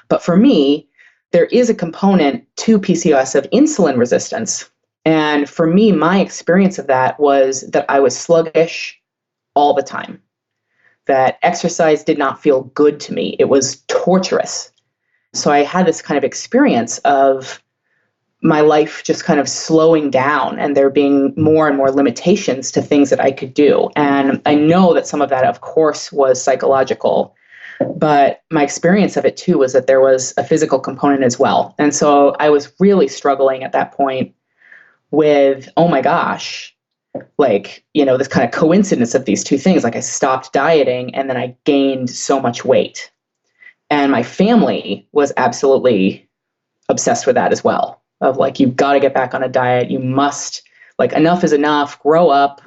But for me, there is a component to PCOS of insulin resistance. And for me, my experience of that was that I was sluggish all the time, that exercise did not feel good to me. It was torturous. So I had this kind of experience of my life just kind of slowing down and there being more and more limitations to things that I could do. And I know that some of that, of course, was psychological. But my experience of it, too, was that there was a physical component as well. And so I was really struggling at that point with, oh, my gosh, like, this kind of coincidence of these two things. Like I stopped dieting and then I gained so much weight. And my family was absolutely obsessed with that as well. Of like, you've got to get back on a diet. You must, like, enough is enough. Grow up,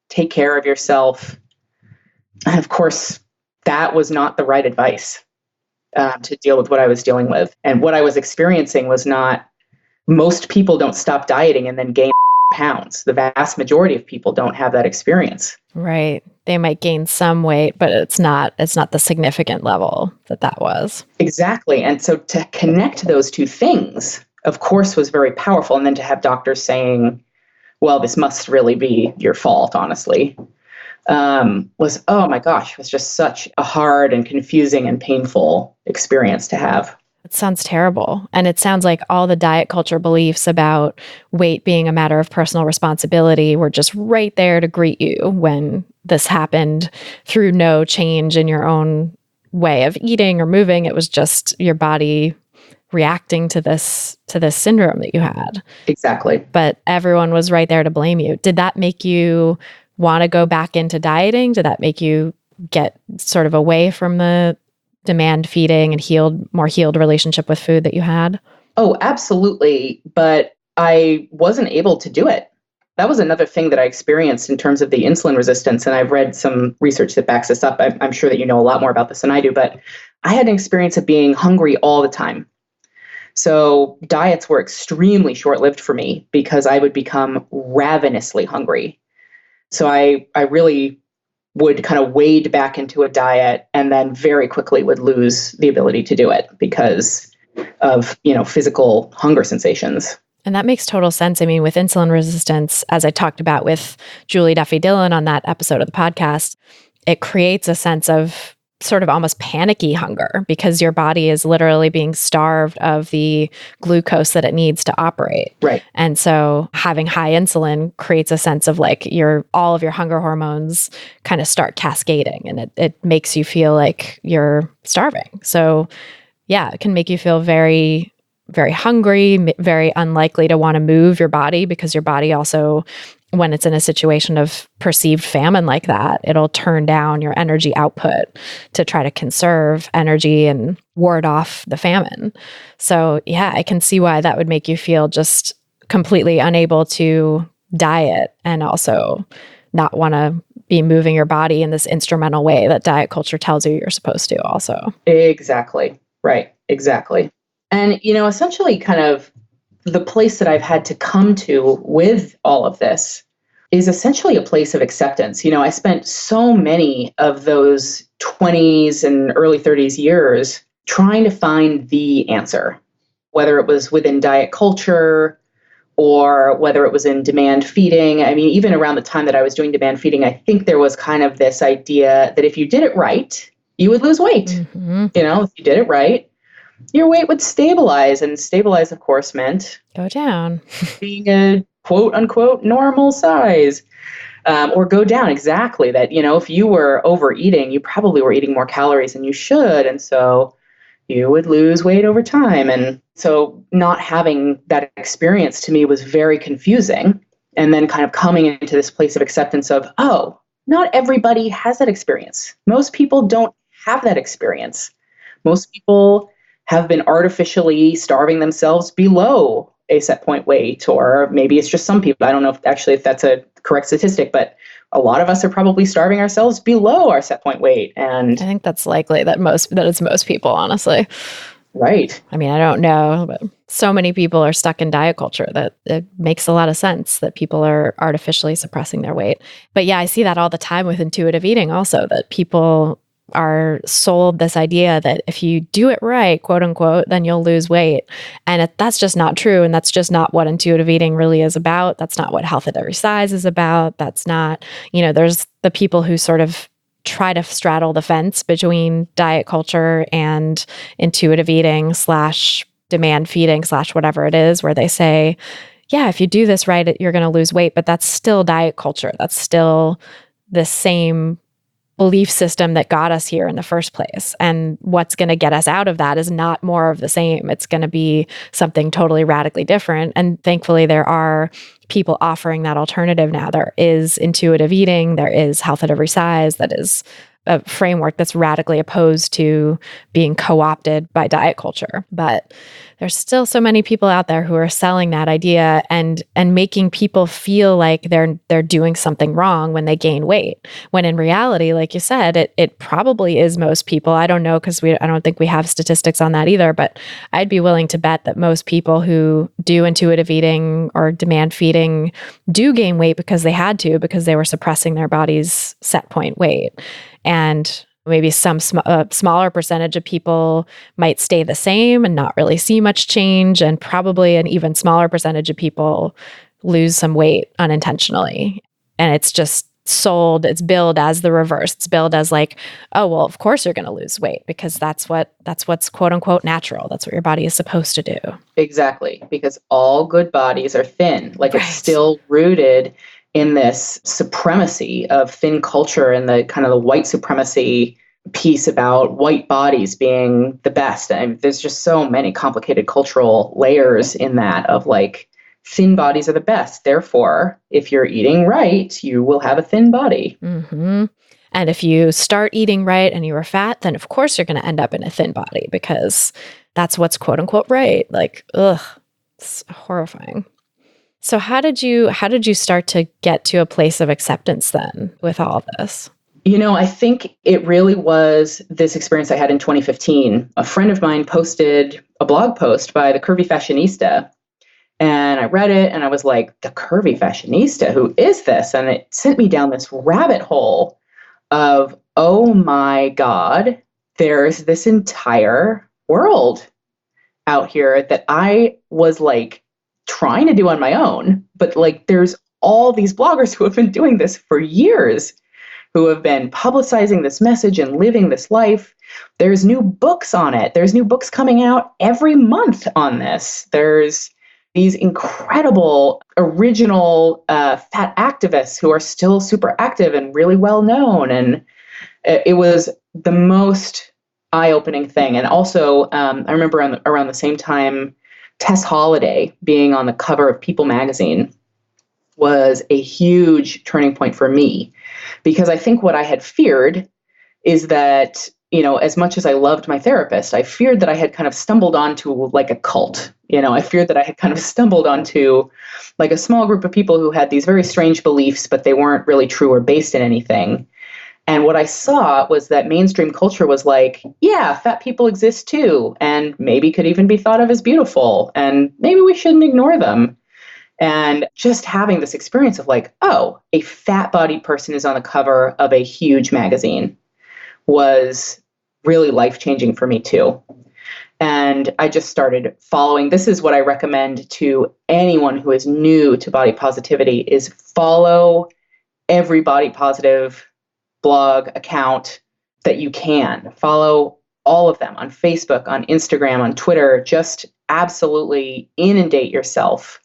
take care of yourself. And of course, that was not the right advice to deal with what I was dealing with. And what I was experiencing was not, most people don't stop dieting and then gain pounds. The vast majority of people don't have that experience. Right. They might gain some weight, but it's not the significant level that was. Exactly. And so to connect those two things, of course, was very powerful. And then to have doctors saying, well, this must really be your fault, honestly. Was, oh my gosh, was just such a hard and confusing and painful experience to have. It sounds terrible. And it sounds like all the diet culture beliefs about weight being a matter of personal responsibility were just right there to greet you when this happened through no change in your own way of eating or moving. It was just your body reacting to this syndrome that you had. Exactly. But everyone was right there to blame you. Did that make you want to go back into dieting? Did that make you get sort of away from the demand feeding and more healed relationship with food that you had? Oh, absolutely. But I wasn't able to do it. That was another thing that I experienced in terms of the insulin resistance. And I've read some research that backs this up. I'm sure that you know a lot more about this than I do, but I had an experience of being hungry all the time. So diets were extremely short-lived for me because I would become ravenously hungry. So I really would kind of wade back into a diet and then very quickly would lose the ability to do it because of, physical hunger sensations. And that makes total sense. I mean, with insulin resistance, as I talked about with Julie Duffy Dillon on that episode of the podcast, it creates a sense of sort of almost panicky hunger because your body is literally being starved of the glucose that it needs to operate. Right. And so having high insulin creates a sense of like all of your hunger hormones kind of start cascading and it makes you feel like you're starving. So yeah, it can make you feel very, very hungry, very unlikely to want to move your body because your body also, when it's in a situation of perceived famine like that, it'll turn down your energy output to try to conserve energy and ward off the famine. So yeah, I can see why that would make you feel just completely unable to diet and also not want to be moving your body in this instrumental way that diet culture tells you you're supposed to also. Exactly. Right. Exactly. And, essentially kind of the place that I've had to come to with all of this is essentially a place of acceptance. I spent so many of those 20s and early 30s years trying to find the answer, whether it was within diet culture or whether it was in demand feeding. I mean, even around the time that I was doing demand feeding, I think there was kind of this idea that if you did it right, you would lose weight. Mm-hmm. If you did it right, your weight would stabilize. And stabilize, of course, meant go down, being a quote unquote normal size, or go down. Exactly. That, if you were overeating, you probably were eating more calories than you should. And so you would lose weight over time. And so not having that experience to me was very confusing. And then kind of coming into this place of acceptance of, oh, not everybody has that experience. Most people don't have that experience. Most people have been artificially starving themselves below a set point weight, or maybe it's just some people. I don't know if that's a correct statistic, but a lot of us are probably starving ourselves below our set point weight. And I think that's likely that it's most people, honestly. right. I mean, I don't know, but so many people are stuck in diet culture that it makes a lot of sense that people are artificially suppressing their weight. But yeah, I see that all the time with intuitive eating also, that people are sold this idea that if you do it right, quote unquote, then you'll lose weight. And that's just not true. And that's just not what intuitive eating really is about. That's not what health at every size is about. That's not, there's the people who sort of try to straddle the fence between diet culture and intuitive eating / demand feeding / whatever it is, where they say, yeah, if you do this right, you're going to lose weight. But that's still diet culture. That's still the same belief system that got us here in the first place. And what's going to get us out of that is not more of the same. It's going to be something totally radically different. And thankfully, there are people offering that alternative now. There is intuitive eating, there is health at every size, that is a framework that's radically opposed to being co-opted by diet culture. But there's still so many people out there who are selling that idea and making people feel like they're doing something wrong when they gain weight. When in reality, like you said, it probably is most people. I don't know, because I don't think we have statistics on that either, but I'd be willing to bet that most people who do intuitive eating or demand feeding do gain weight because they had to, because they were suppressing their body's set point weight. And maybe some smaller percentage of people might stay the same and not really see much change. And probably an even smaller percentage of people lose some weight unintentionally. And it's just sold, it's billed as the reverse. It's billed as like, oh, well, of course you're going to lose weight because that's what's quote unquote natural. That's what your body is supposed to do. Exactly. Because all good bodies are thin. Like, Right. It's still rooted in this supremacy of thin culture and the kind of the white supremacy piece about white bodies being the best. And there's just so many complicated cultural layers in that of like, thin bodies are the best. Therefore, if you're eating right, you will have a thin body. Mm-hmm. And if you start eating right and you are fat, then of course you're going to end up in a thin body because that's what's quote unquote right. Like, ugh, it's horrifying. So how did you start to get to a place of acceptance then with all of this? I think it really was this experience I had in 2015. A friend of mine posted a blog post by the Curvy Fashionista, and I read it and I was like, the Curvy Fashionista, who is this? And it sent me down this rabbit hole of, oh my God, there's this entire world out here that I was like trying to do on my own. But like, there's all these bloggers who have been doing this for years, who have been publicizing this message and living this life. There's new books on it. There's new books coming out every month on this. There's these incredible original fat activists who are still super active and really well known. And it was the most eye-opening thing. And also, I remember around the same time, Tess Holliday being on the cover of People magazine was a huge turning point for me, because I think what I had feared is that, as much as I loved my therapist, I feared that I had kind of stumbled onto like a cult. I feared that I had kind of stumbled onto like a small group of people who had these very strange beliefs, but they weren't really true or based in anything. And what I saw was that mainstream culture was like, yeah, fat people exist too, and maybe could even be thought of as beautiful, and maybe we shouldn't ignore them. And just having this experience of like, oh, a fat-bodied person is on the cover of a huge magazine was really life-changing for me too. And I just started following. This is what I recommend to anyone who is new to body positivity, is follow every body positive blog account that you can. Follow all of them on Facebook, on Instagram, on Twitter. Just absolutely inundate yourself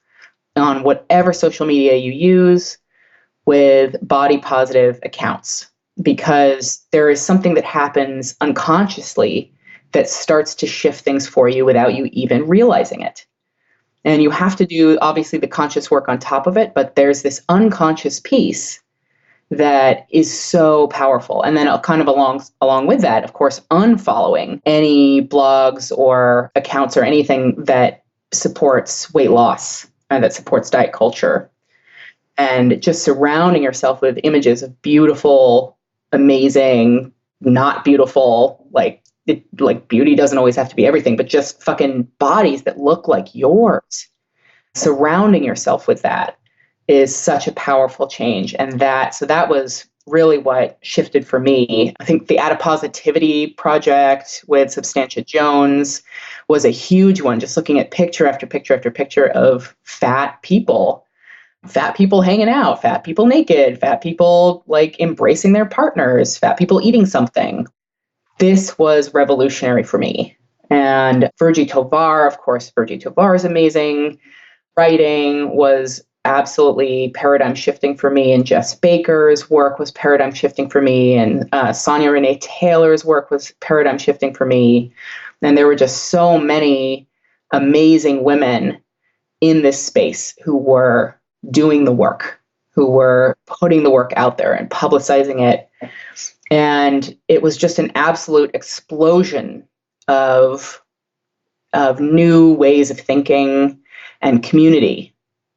on whatever social media you use with body positive accounts, because there is something that happens unconsciously that starts to shift things for you without you even realizing it. And you have to do, obviously, the conscious work on top of it, but there's this unconscious piece that is so powerful. And then kind of along with that, of course, unfollowing any blogs or accounts or anything that supports weight loss and that supports diet culture. And just surrounding yourself with images of beautiful, amazing, not beautiful, like beauty doesn't always have to be everything, but just fucking bodies that look like yours. Surrounding yourself with that is such a powerful change. And so that was really what shifted for me. I think the Adipositivity Project with Substantia Jones was a huge one, just looking at picture after picture after picture of fat people hanging out, fat people naked, fat people like embracing their partners, fat people eating something. This was revolutionary for me. And Virgie Tovar, of course, Virgie Tovar is amazing. Writing was absolutely paradigm shifting for me, and Jess Baker's work was paradigm shifting for me, and Sonia Renee Taylor's work was paradigm shifting for me. And there were just so many amazing women in this space who were doing the work, who were putting the work out there and publicizing it. And it was just an absolute explosion of new ways of thinking and community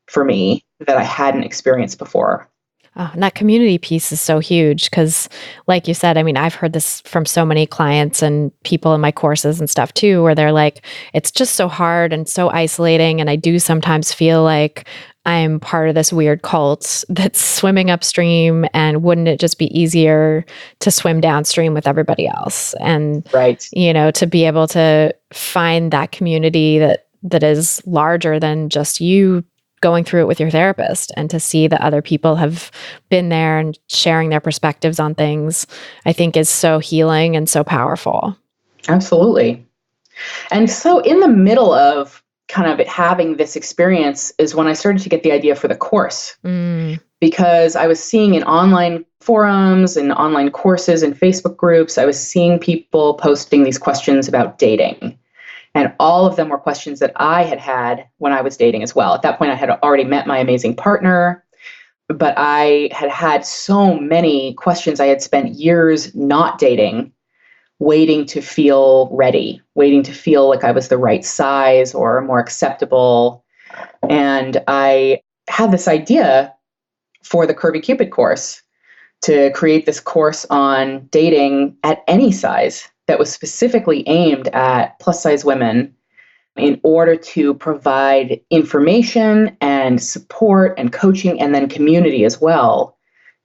for me that I hadn't experienced before. Oh, and that community piece is so huge because, like you said, I mean, I've heard this from so many clients and people in my courses and stuff too, where they're like, it's just so hard and so isolating. And I do sometimes feel like I'm part of this weird cult that's swimming upstream, and wouldn't it just be easier to swim downstream with everybody else? And, right, to be able to find that community that is larger than just you going through it with your therapist, and to see that other people have been there and sharing their perspectives on things, I think is so healing and so powerful. Absolutely. And so in the middle of kind of having this experience is when I started to get the idea for the course, because I was seeing in online forums and online courses and Facebook groups, I was seeing people posting these questions about dating. And all of them were questions that I had when I was dating as well. At that point, I had already met my amazing partner, but I had so many questions. I had spent years not dating, waiting to feel ready, waiting to feel like I was the right size or more acceptable. And I had this idea for the Curvy Cupid course to create this course on dating at any size that was specifically aimed at plus size women in order to provide information and support and coaching and then community as well,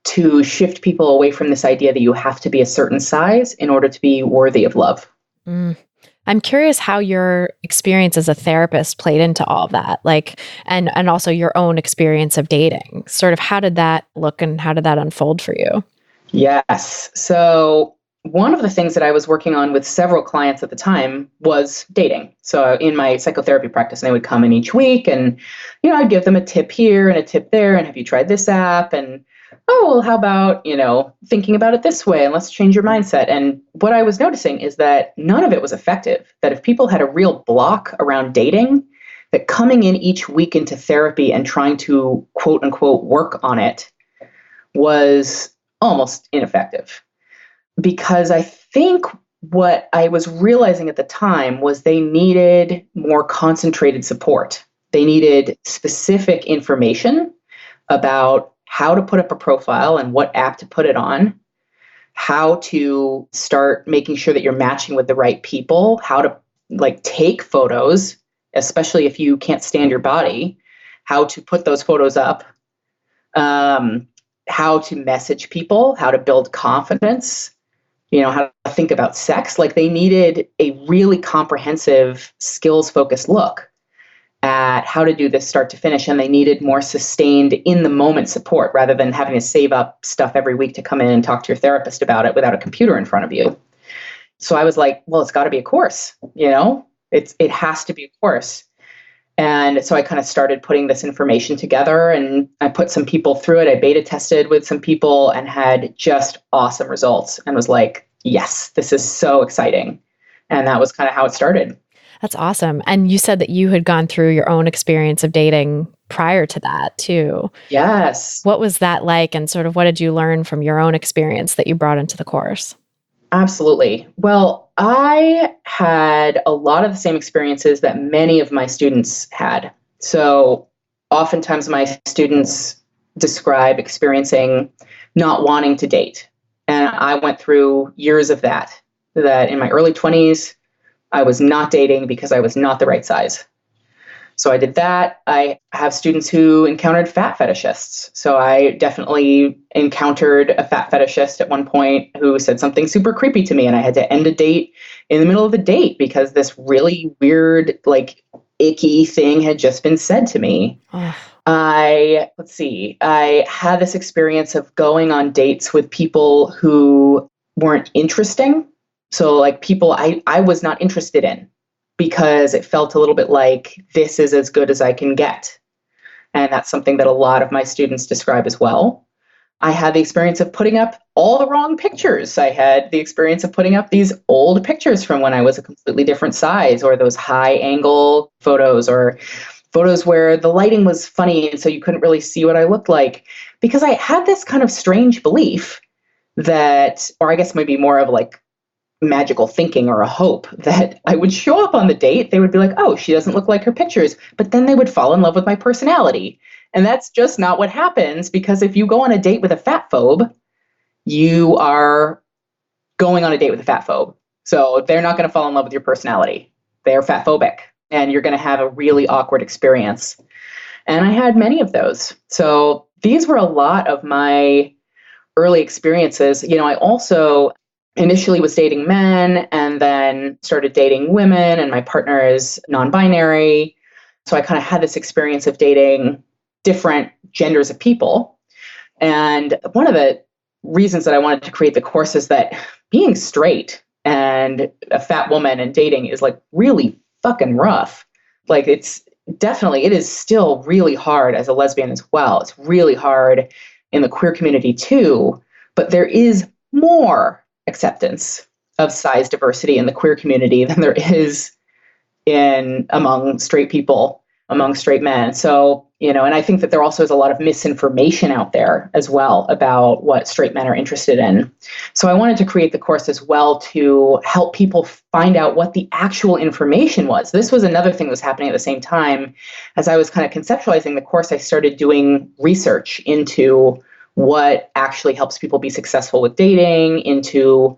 to shift people away from this idea that you have to be a certain size in order to be worthy of love. I'm curious how your experience as a therapist played into all of that, like, and also your own experience of dating. Sort of how did that look and how did that unfold for you? Yes. So one of the things that I was working on with several clients at the time was dating. So in my psychotherapy practice, they would come in each week and, I'd give them a tip here and a tip there. And have you tried this app? And, oh, well, how about, thinking about it this way and let's change your mindset. And what I was noticing is that none of it was effective. That if people had a real block around dating, that coming in each week into therapy and trying to quote unquote work on it was almost ineffective. Because I think what I was realizing at the time was they needed more concentrated support. They needed specific information about how to put up a profile and what app to put it on, how to start making sure that you're matching with the right people, how to take photos, especially if you can't stand your body, how to put those photos up, how to message people, how to build confidence, how to think about sex. They needed a really comprehensive skills-focused look at how to do this start to finish. And they needed more sustained in-the-moment support rather than having to save up stuff every week to come in and talk to your therapist about it without a computer in front of you. So I was like, well, it's got to be a course, it has to be a course. And so I kind of started putting this information together and I put some people through it. I beta tested with some people and had just awesome results and was like, yes, this is so exciting. And that was kind of how it started. That's awesome. And you said that you had gone through your own experience of dating prior to that too. Yes, What was that like? And sort of what did you learn from your own experience that you brought into the course? absolutely. Well, I had a lot of the same experiences that many of my students had. So oftentimes my students describe experiencing not wanting to date. And I went through years of that in my early 20s, I was not dating because I was not the right size. So I did that. I have students who encountered fat fetishists. So I definitely encountered a fat fetishist at one point who said something super creepy to me, and I had to end a date in the middle of the date because this really weird, like icky thing had just been said to me. Oh. I had this experience of going on dates with people who weren't interesting. So like people I was not interested in, because it felt a little bit like this is as good as I can get. And that's something that a lot of my students describe as well. I had the experience of putting up all the wrong pictures. I had the experience of putting up these old pictures from when I was a completely different size, or those high angle photos, or photos where the lighting was funny and so you couldn't really see what I looked like. Because I had this kind of strange belief that, or I guess maybe more of like magical thinking or a hope, that I would show up on the date, they would be like, oh, she doesn't look like her pictures, but then they would fall in love with my personality. And that's just not what happens, because if you go on a date with a fat phobe, you are going on a date with a fat phobe. So they're not going to fall in love with your personality. They're fat phobic, and you're going to have a really awkward experience. And I had many of those. So these were a lot of my early experiences. I also initially was dating men and then started dating women, and my partner is non-binary. So I kind of had this experience of dating different genders of people. And one of the reasons that I wanted to create the course is that being straight and a fat woman and dating is like really fucking rough. Like it is still really hard as a lesbian as well. It's really hard in the queer community too, but there is more acceptance of size diversity in the queer community than there is among straight people, among straight men. So, and I think that there also is a lot of misinformation out there as well about what straight men are interested in. So I wanted to create the course as well to help people find out what the actual information was. This was another thing that was happening at the same time. As I was kind of conceptualizing the course, I started doing research into what actually helps people be successful with dating, into,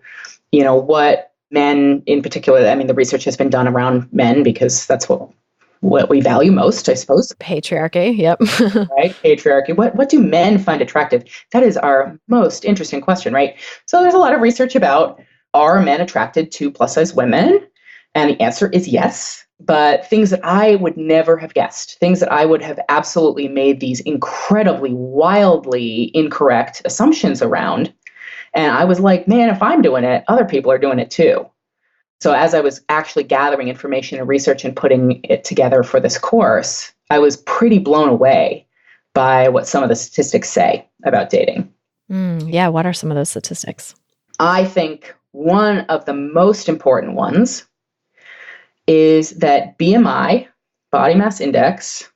what men in particular, the research has been done around men because that's what we value most, I suppose. Patriarchy, yep. Right? Patriarchy. What do men find attractive? That is our most interesting question, right? So there's a lot of research about, are men attracted to plus size women? And the answer is yes. But things that I would never have guessed, things that I would have absolutely made these incredibly, wildly incorrect assumptions around. And I was like, man, if I'm doing it, other people are doing it too. So as I was actually gathering information and research and putting it together for this course, I was pretty blown away by what some of the statistics say about dating. Yeah, what are some of those statistics? I think one of the most important ones is that BMI, body mass index,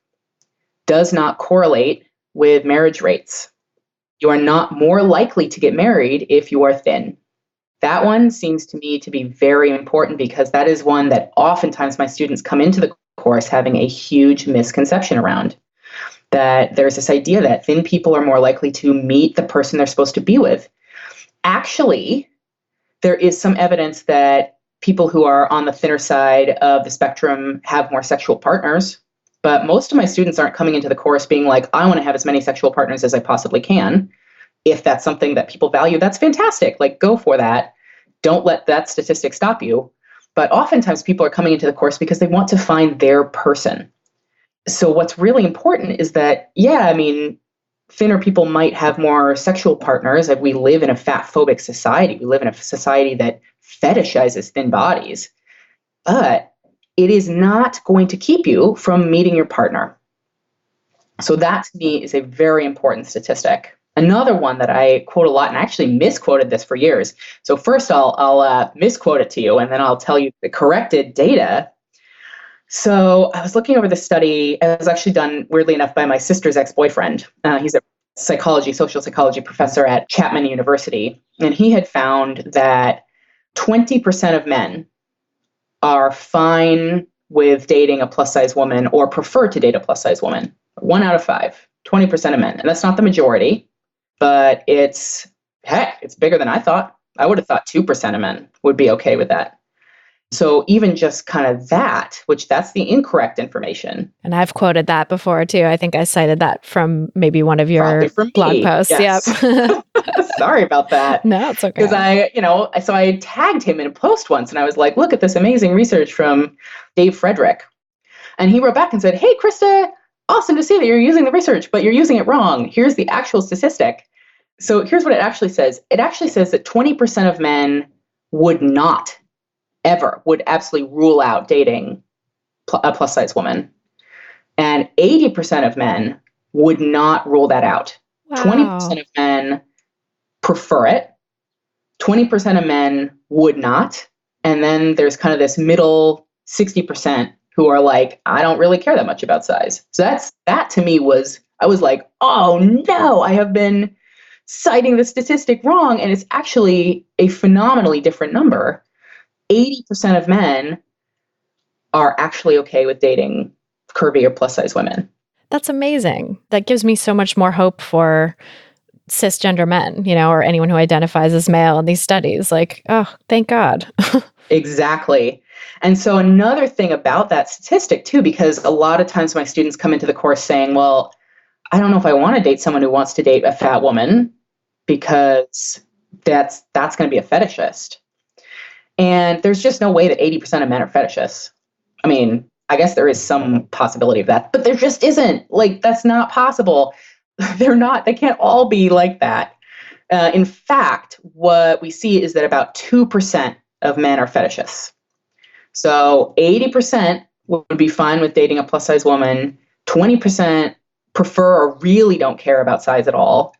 does not correlate with marriage rates. You are not more likely to get married if you are thin. That one seems to me to be very important, because that is one that oftentimes my students come into the course having a huge misconception around. That there's this idea that thin people are more likely to meet the person they're supposed to be with. Actually, there is some evidence that people who are on the thinner side of the spectrum have more sexual partners. But most of my students aren't coming into the course being like, I want to have as many sexual partners as I possibly can. If that's something that people value, that's fantastic. Like, go for that. Don't let that statistic stop you. But oftentimes people are coming into the course because they want to find their person. So what's really important is that, thinner people might have more sexual partners. We live in a fat phobic society. We live in a society that fetishizes thin bodies. But it is not going to keep you from meeting your partner. So that to me is a very important statistic. Another one that I quote a lot, and I actually misquoted this for years. So first I'll misquote it to you, and then I'll tell you the corrected data. So I was looking over the study. It was actually done, weirdly enough, by my sister's ex-boyfriend. He's a social psychology professor at Chapman University. And he had found that 20% of men are fine with dating a plus size woman or prefer to date a plus size woman. 1 out of 5, 20% of men. And that's not the majority, but it's bigger than I thought. I would have thought 2% of men would be okay with that. So even just kind of that, which that's the incorrect information. And I've quoted that before too. I think I cited that from maybe one of your blog posts. Yes. Yep. Sorry about that. No, it's okay. Because I tagged him in a post once and I was like, look at this amazing research from Dave Frederick. And he wrote back and said, hey, Krista, awesome to see that you're using the research, but you're using it wrong. Here's the actual statistic. So here's what it actually says. It actually says that 20% of men would absolutely rule out dating a plus size woman. And 80% of men would not rule that out. Wow. 20% of men prefer it. 20% of men would not. And then there's kind of this middle 60% who are like, I don't really care that much about size. So that to me I was like, oh no, I have been citing the statistic wrong. And it's actually a phenomenally different number. 80% of men are actually okay with dating curvy or plus size women. That's amazing. That gives me so much more hope for cisgender men, or anyone who identifies as male in these studies. Like, oh, thank God. Exactly. And so another thing about that statistic too, because a lot of times my students come into the course saying, well, I don't know if I want to date someone who wants to date a fat woman because that's going to be a fetishist. And there's just no way that 80% of men are fetishists. I mean, I guess there is some possibility of that, but there just isn't. Like, that's not possible. They can't all be like that. In fact, what we see is that about 2% of men are fetishists. So 80% would be fine with dating a plus size woman. 20% prefer or really don't care about size at all.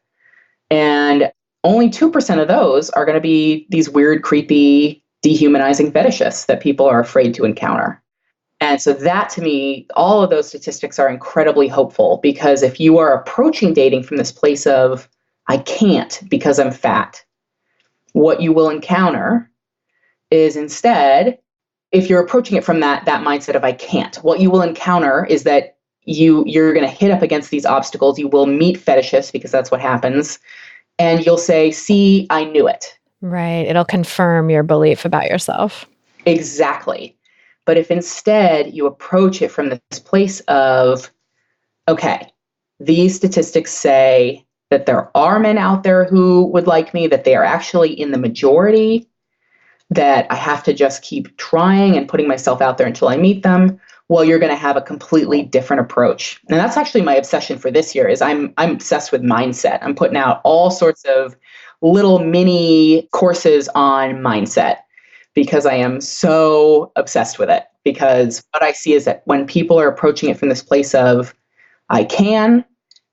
And only 2% of those are going to be these weird, creepy, dehumanizing fetishists that people are afraid to encounter. And so that, to me, all of those statistics are incredibly hopeful, because if you are approaching dating from this place of, I can't because I'm fat, what you will encounter is instead, if you're approaching it from that mindset of I can't, what you will encounter is that you're going to hit up against these obstacles. You will meet fetishists, because that's what happens. And you'll say, see, I knew it. Right. It'll confirm your belief about yourself. Exactly. But if instead you approach it from this place of, okay, these statistics say that there are men out there who would like me, that they are actually in the majority, that I have to just keep trying and putting myself out there until I meet them, well, you're going to have a completely different approach. And that's actually my obsession for this year. Is I'm obsessed with mindset. I'm putting out all sorts of little mini courses on mindset, because I am so obsessed with it. Because what I see is that when people are approaching it from this place of I can,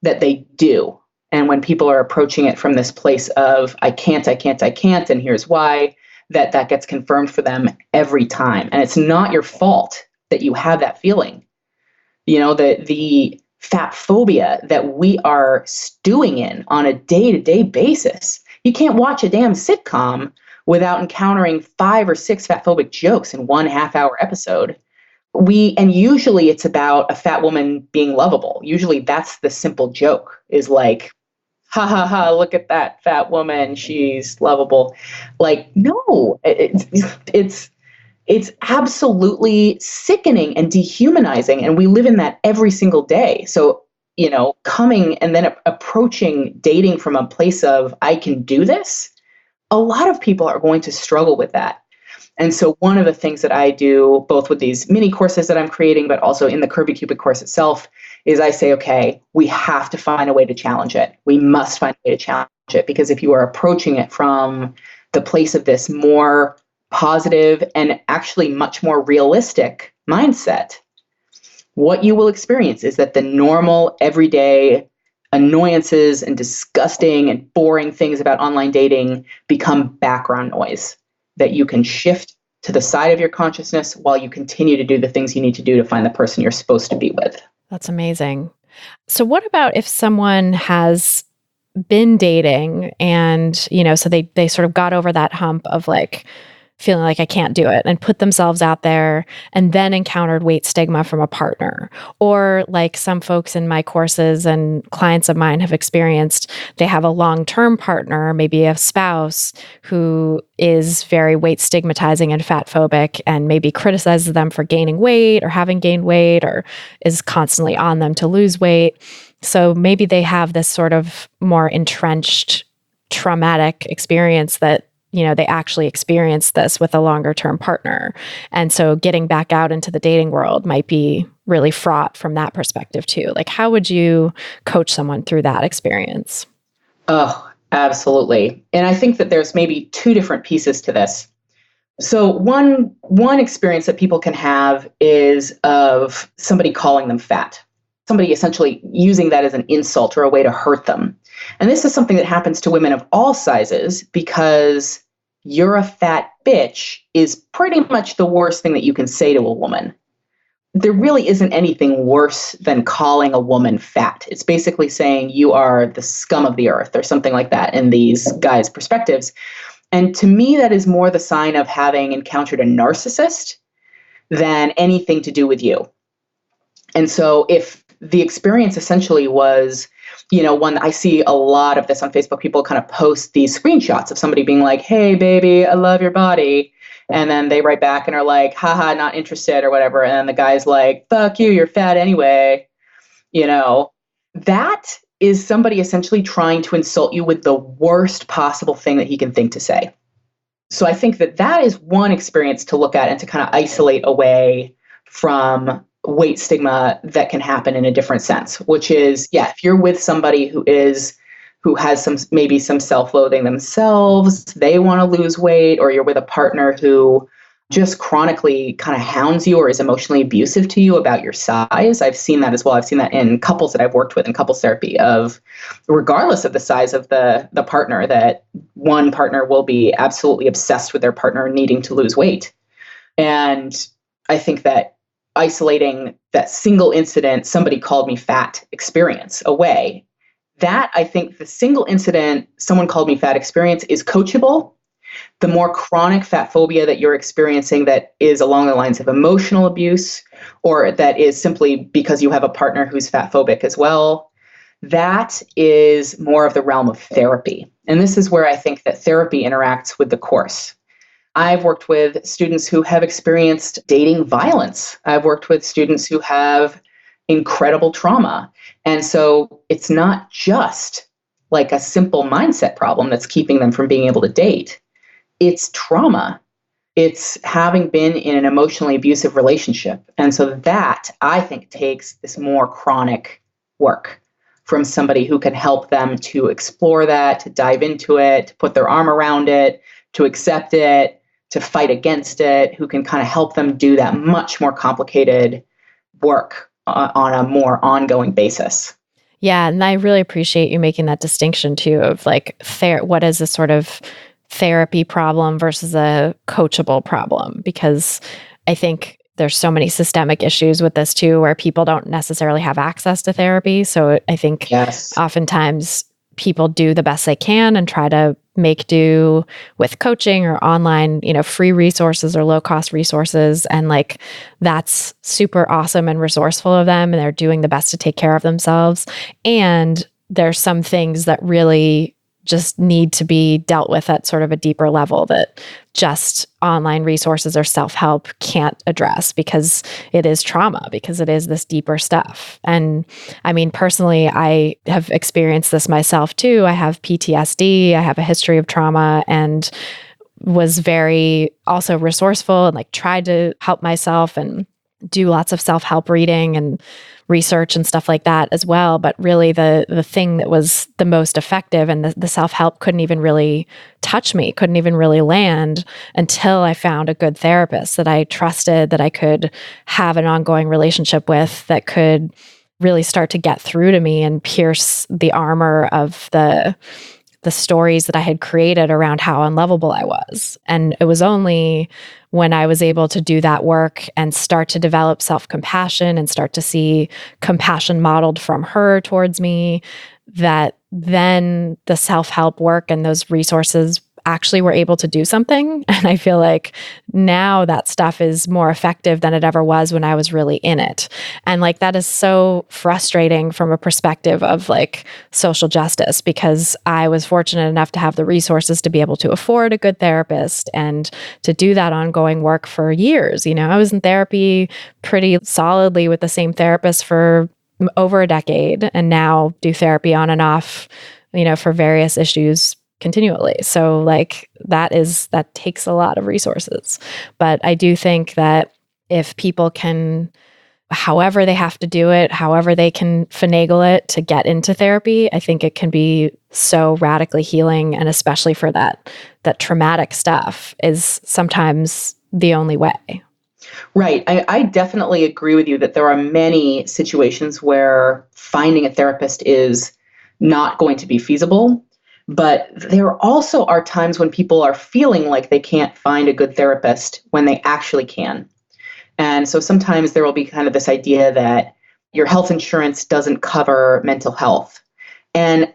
that they do. And when people are approaching it from this place of I can't, and here's why, that gets confirmed for them every time. And it's not your fault that you have that feeling. The fatphobia that we are stewing in on a day-to-day basis. You can't watch a damn sitcom without encountering 5 or 6 fatphobic jokes in 1 half-hour episode. And usually it's about a fat woman being lovable. Usually that's the simple joke, is like, ha ha ha, look at that fat woman, she's lovable. Like, no, it's absolutely sickening and dehumanizing. And we live in that every single day. So, coming and then approaching dating from a place of I can do this, a lot of people are going to struggle with that. And so one of the things that I do, both with these mini courses that I'm creating, but also in the Curvy Cupid course itself, is I say, okay, we have to find a way to challenge it. We must find a way to challenge it, because if you are approaching it from the place of this more positive and actually much more realistic mindset, what you will experience is that the normal, everyday annoyances and disgusting and boring things about online dating become background noise that you can shift to the side of your consciousness while you continue to do the things you need to do to find the person you're supposed to be with. That's amazing. So what about if someone has been dating and, so they sort of got over that hump of like feeling like I can't do it and put themselves out there and then encountered weight stigma from a partner, or like some folks in my courses and clients of mine have experienced, they have a long-term partner, maybe a spouse who is very weight stigmatizing and fat phobic and maybe criticizes them for gaining weight or having gained weight or is constantly on them to lose weight. So maybe they have this sort of more entrenched traumatic experience that they actually experienced this with a longer term partner. And so getting back out into the dating world might be really fraught from that perspective too. Like, how would you coach someone through that experience? Oh, absolutely. And I think that there's maybe two different pieces to this. So one experience that people can have is of somebody calling them fat, somebody essentially using that as an insult or a way to hurt them. And this is something that happens to women of all sizes because you're a fat bitch is pretty much the worst thing that you can say to a woman. There really isn't anything worse than calling a woman fat. It's basically saying you are the scum of the earth or something like that in these guys' perspectives. And to me, that is more the sign of having encountered a narcissist than anything to do with you. And so if the experience essentially was, one, I see a lot of this on Facebook. People kind of post these screenshots of somebody being like, hey, baby, I love your body. And then they write back and are like, haha, not interested or whatever. And then the guy's like, fuck you, you're fat anyway. That is somebody essentially trying to insult you with the worst possible thing that he can think to say. So I think that is one experience to look at and to kind of isolate away from weight stigma that can happen in a different sense, which is, if you're with somebody who has maybe some self-loathing themselves, they want to lose weight, or you're with a partner who just chronically kind of hounds you or is emotionally abusive to you about your size. I've seen that as well. I've seen that in couples that I've worked with in couples therapy of, regardless of the size of the partner, that one partner will be absolutely obsessed with their partner needing to lose weight. And I think that isolating that single incident, somebody called me fat experience away, that I think the single incident, someone called me fat experience is coachable. The more chronic fat phobia that you're experiencing that is along the lines of emotional abuse, or that is simply because you have a partner who's fat phobic as well, that is more of the realm of therapy. And this is where I think that therapy interacts with the course. I've worked with students who have experienced dating violence. I've worked with students who have incredible trauma. And so it's not just like a simple mindset problem that's keeping them from being able to date. It's trauma. It's having been in an emotionally abusive relationship. And so that, I think, takes this more chronic work from somebody who can help them to explore that, to dive into it, to put their arm around it, to accept it, to fight against it, who can kind of help them do that much more complicated work on a more ongoing basis. Yeah. And I really appreciate you making that distinction too of like, what is a sort of therapy problem versus a coachable problem? Because I think there's so many systemic issues with this too, where people don't necessarily have access to therapy. So I think oftentimes people do the best they can and try to make do with coaching or online, free resources or low-cost resources. And like, that's super awesome and resourceful of them. And they're doing the best to take care of themselves. And there's some things that really just need to be dealt with at sort of a deeper level that just online resources or self-help can't address, because it is trauma, because it is this deeper stuff. And I mean, personally, I have experienced this myself too. I have PTSD, I have a history of trauma, and was very also resourceful and like tried to help myself and do lots of self-help reading and research and stuff like that as well. But really the thing that was the most effective and the self-help couldn't even really touch me, couldn't even really land until I found a good therapist that I trusted, that I could have an ongoing relationship with, that could really start to get through to me and pierce the armor of the the stories that I had created around how unlovable I was. And it was only when I was able to do that work and start to develop self-compassion and start to see compassion modeled from her towards me, that then the self-help work and those resources actually were able to do something. And I feel like now that stuff is more effective than it ever was when I was really in it. And like, that is so frustrating from a perspective of like social justice, because I was fortunate enough to have the resources to be able to afford a good therapist and to do that ongoing work for years. You know, I was in therapy pretty solidly with the same therapist for over a decade, and now do therapy on and off, you know, for various issues continually. So like that takes a lot of resources. But I do think that if people can, however they have to do it, however they can finagle it to get into therapy, I think it can be so radically healing. And especially for that traumatic stuff is sometimes the only way. Right. I definitely agree with you that there are many situations where finding a therapist is not going to be feasible. But there also are times when people are feeling like they can't find a good therapist when they actually can. And so sometimes there will be kind of this idea that your health insurance doesn't cover mental health. And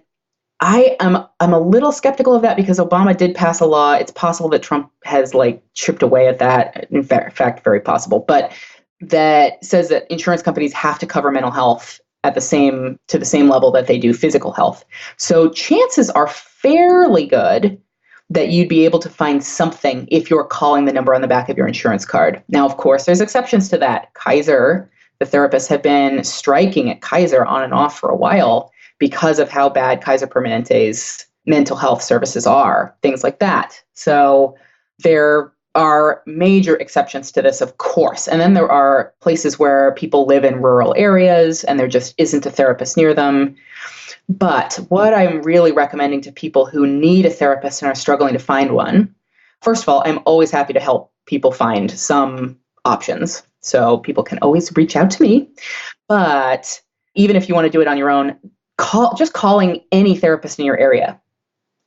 I'm a little skeptical of that, because Obama did pass a law. It's possible that Trump has like chipped away at that. In fact, very possible. But that says that insurance companies have to cover mental health to the same level that they do physical health. So chances are fairly good that you'd be able to find something if you're calling the number on the back of your insurance card. Now, of course, there's exceptions to that. Kaiser, the therapists have been striking at Kaiser on and off for a while because of how bad Kaiser Permanente's mental health services are, things like that. So there are major exceptions to this, of course. And then there are places where people live in rural areas and there just isn't a therapist near them. But what I'm really recommending to people who need a therapist and are struggling to find one, first of all, I'm always happy to help people find some options. So people can always reach out to me. But even if you want to do it on your own, calling any therapist in your area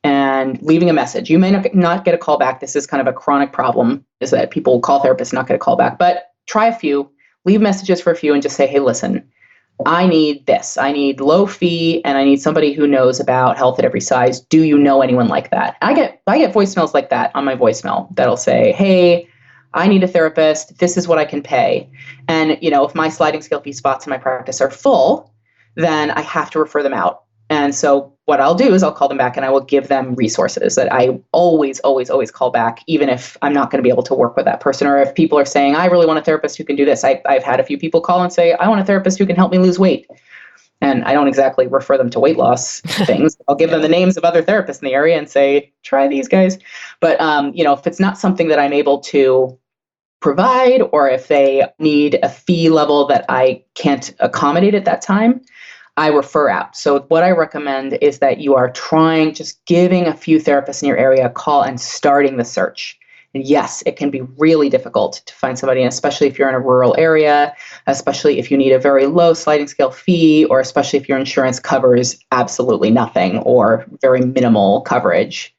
and leaving a message. You may not get a call back. This is kind of a chronic problem, is that people call therapists and not get a call back. But try a few, leave messages for a few, and just say, hey, listen, I need this. I need low fee, and I need somebody who knows about health at every size. Do you know anyone like that? I get voicemails like that on my voicemail that'll say, hey, I need a therapist. This is what I can pay. And, you know, if my sliding scale fee spots in my practice are full, then I have to refer them out. And so what I'll do is I'll call them back and I will give them resources that I always call back, even if I'm not going to be able to work with that person. Or if people are saying, I really want a therapist who can do this. I've had a few people call and say, I want a therapist who can help me lose weight. And I don't exactly refer them to weight loss things. I'll give them the names of other therapists in the area and say, try these guys. But, you know, if it's not something that I'm able to provide, or if they need a fee level that I can't accommodate at that time, I refer out. So what I recommend is that you are just giving a few therapists in your area a call and starting the search. And yes, it can be really difficult to find somebody, especially if you're in a rural area, especially if you need a very low sliding scale fee, or especially if your insurance covers absolutely nothing or very minimal coverage.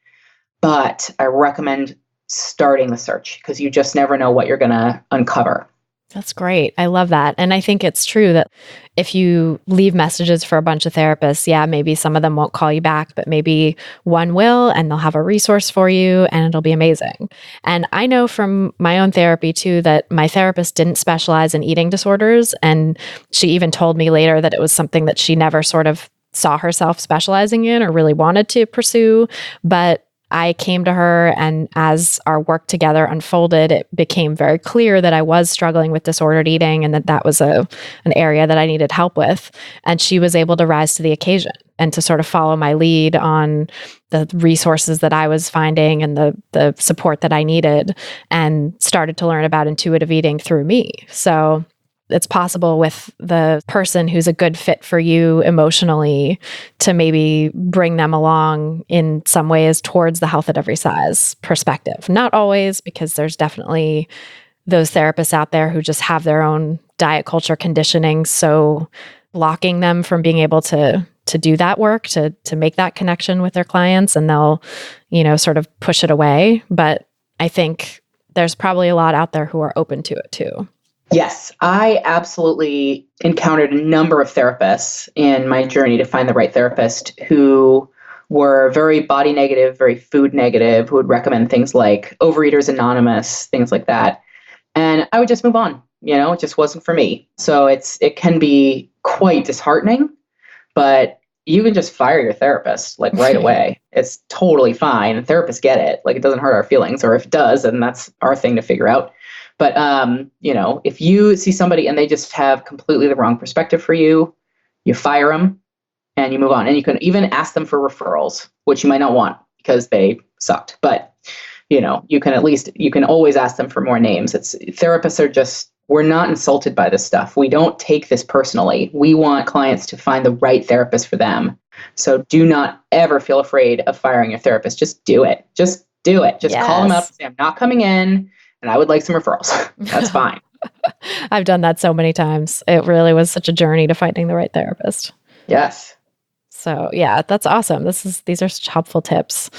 But I recommend starting the search, because you just never know what you're going to uncover. That's great. I love that. And I think it's true that if you leave messages for a bunch of therapists, yeah, maybe some of them won't call you back, but maybe one will, and they'll have a resource for you and it'll be amazing. And I know from my own therapy too, that my therapist didn't specialize in eating disorders. And she even told me later that it was something that she never sort of saw herself specializing in or really wanted to pursue. But I came to her, and as our work together unfolded, it became very clear that I was struggling with disordered eating and that was an area that I needed help with. And she was able to rise to the occasion and to sort of follow my lead on the resources that I was finding and the support that I needed, and started to learn about intuitive eating through me. So it's possible with the person who's a good fit for you emotionally to maybe bring them along in some ways towards the health at every size perspective. Not always, because there's definitely those therapists out there who just have their own diet culture conditioning, so blocking them from being able to to do that work, to make that connection with their clients, and they'll, sort of push it away. But I think there's probably a lot out there who are open to it too. Yes, I absolutely encountered a number of therapists in my journey to find the right therapist who were very body negative, very food negative, who would recommend things like Overeaters Anonymous, things like that. And I would just move on. It just wasn't for me. So it can be quite disheartening, but you can just fire your therapist like right away. It's totally fine. Therapists get it. Like, it doesn't hurt our feelings, or if it does, then that's our thing to figure out. But, if you see somebody and they just have completely the wrong perspective for you, you fire them and you move on. And you can even ask them for referrals, which you might not want because they sucked. But, you can always ask them for more names. Therapists are just, we're not insulted by this stuff. We don't take this personally. We want clients to find the right therapist for them. So do not ever feel afraid of firing your therapist. Just do it. Just do it. Just call them up and say, I'm not coming in and I would like some referrals. That's fine. I've done that so many times. It really was such a journey to finding the right therapist. Yes. So yeah, that's awesome. These are such helpful tips.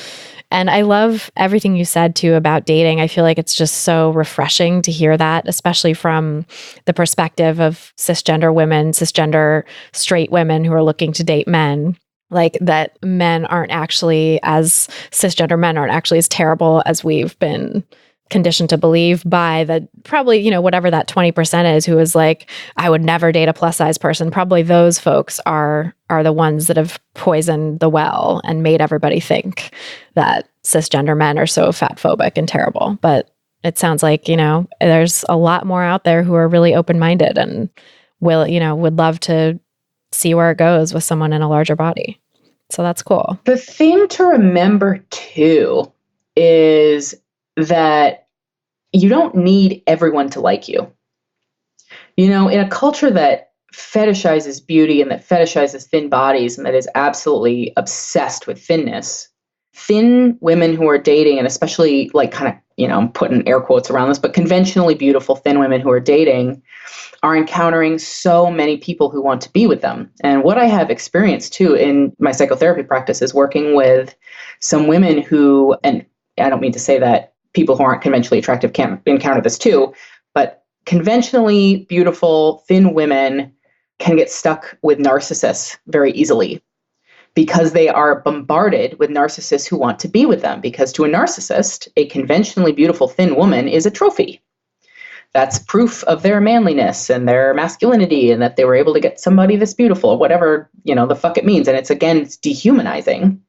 And I love everything you said too about dating. I feel like it's just so refreshing to hear that, especially from the perspective of cisgender straight women who are looking to date men. Like, that cisgender men aren't actually as terrible as we've been conditioned to believe by the probably, whatever that 20% is who is like, I would never date a plus size person. Probably those folks are the ones that have poisoned the well and made everybody think that cisgender men are so fatphobic and terrible. But it sounds like, there's a lot more out there who are really open-minded and would love to see where it goes with someone in a larger body. So that's cool. The thing to remember too is that you don't need everyone to like you. In a culture that fetishizes beauty and that fetishizes thin bodies and that is absolutely obsessed with thinness, thin women who are dating, and especially like kind of, I'm putting air quotes around this, but conventionally beautiful thin women who are dating are encountering so many people who want to be with them. And what I have experienced too in my psychotherapy practice is working with some women who, and I don't mean to say that people who aren't conventionally attractive can't encounter this too, but conventionally beautiful, thin women can get stuck with narcissists very easily because they are bombarded with narcissists who want to be with them. Because to a narcissist, a conventionally beautiful, thin woman is a trophy. That's proof of their manliness and their masculinity and that they were able to get somebody this beautiful, or whatever, the fuck it means. And it's dehumanizing,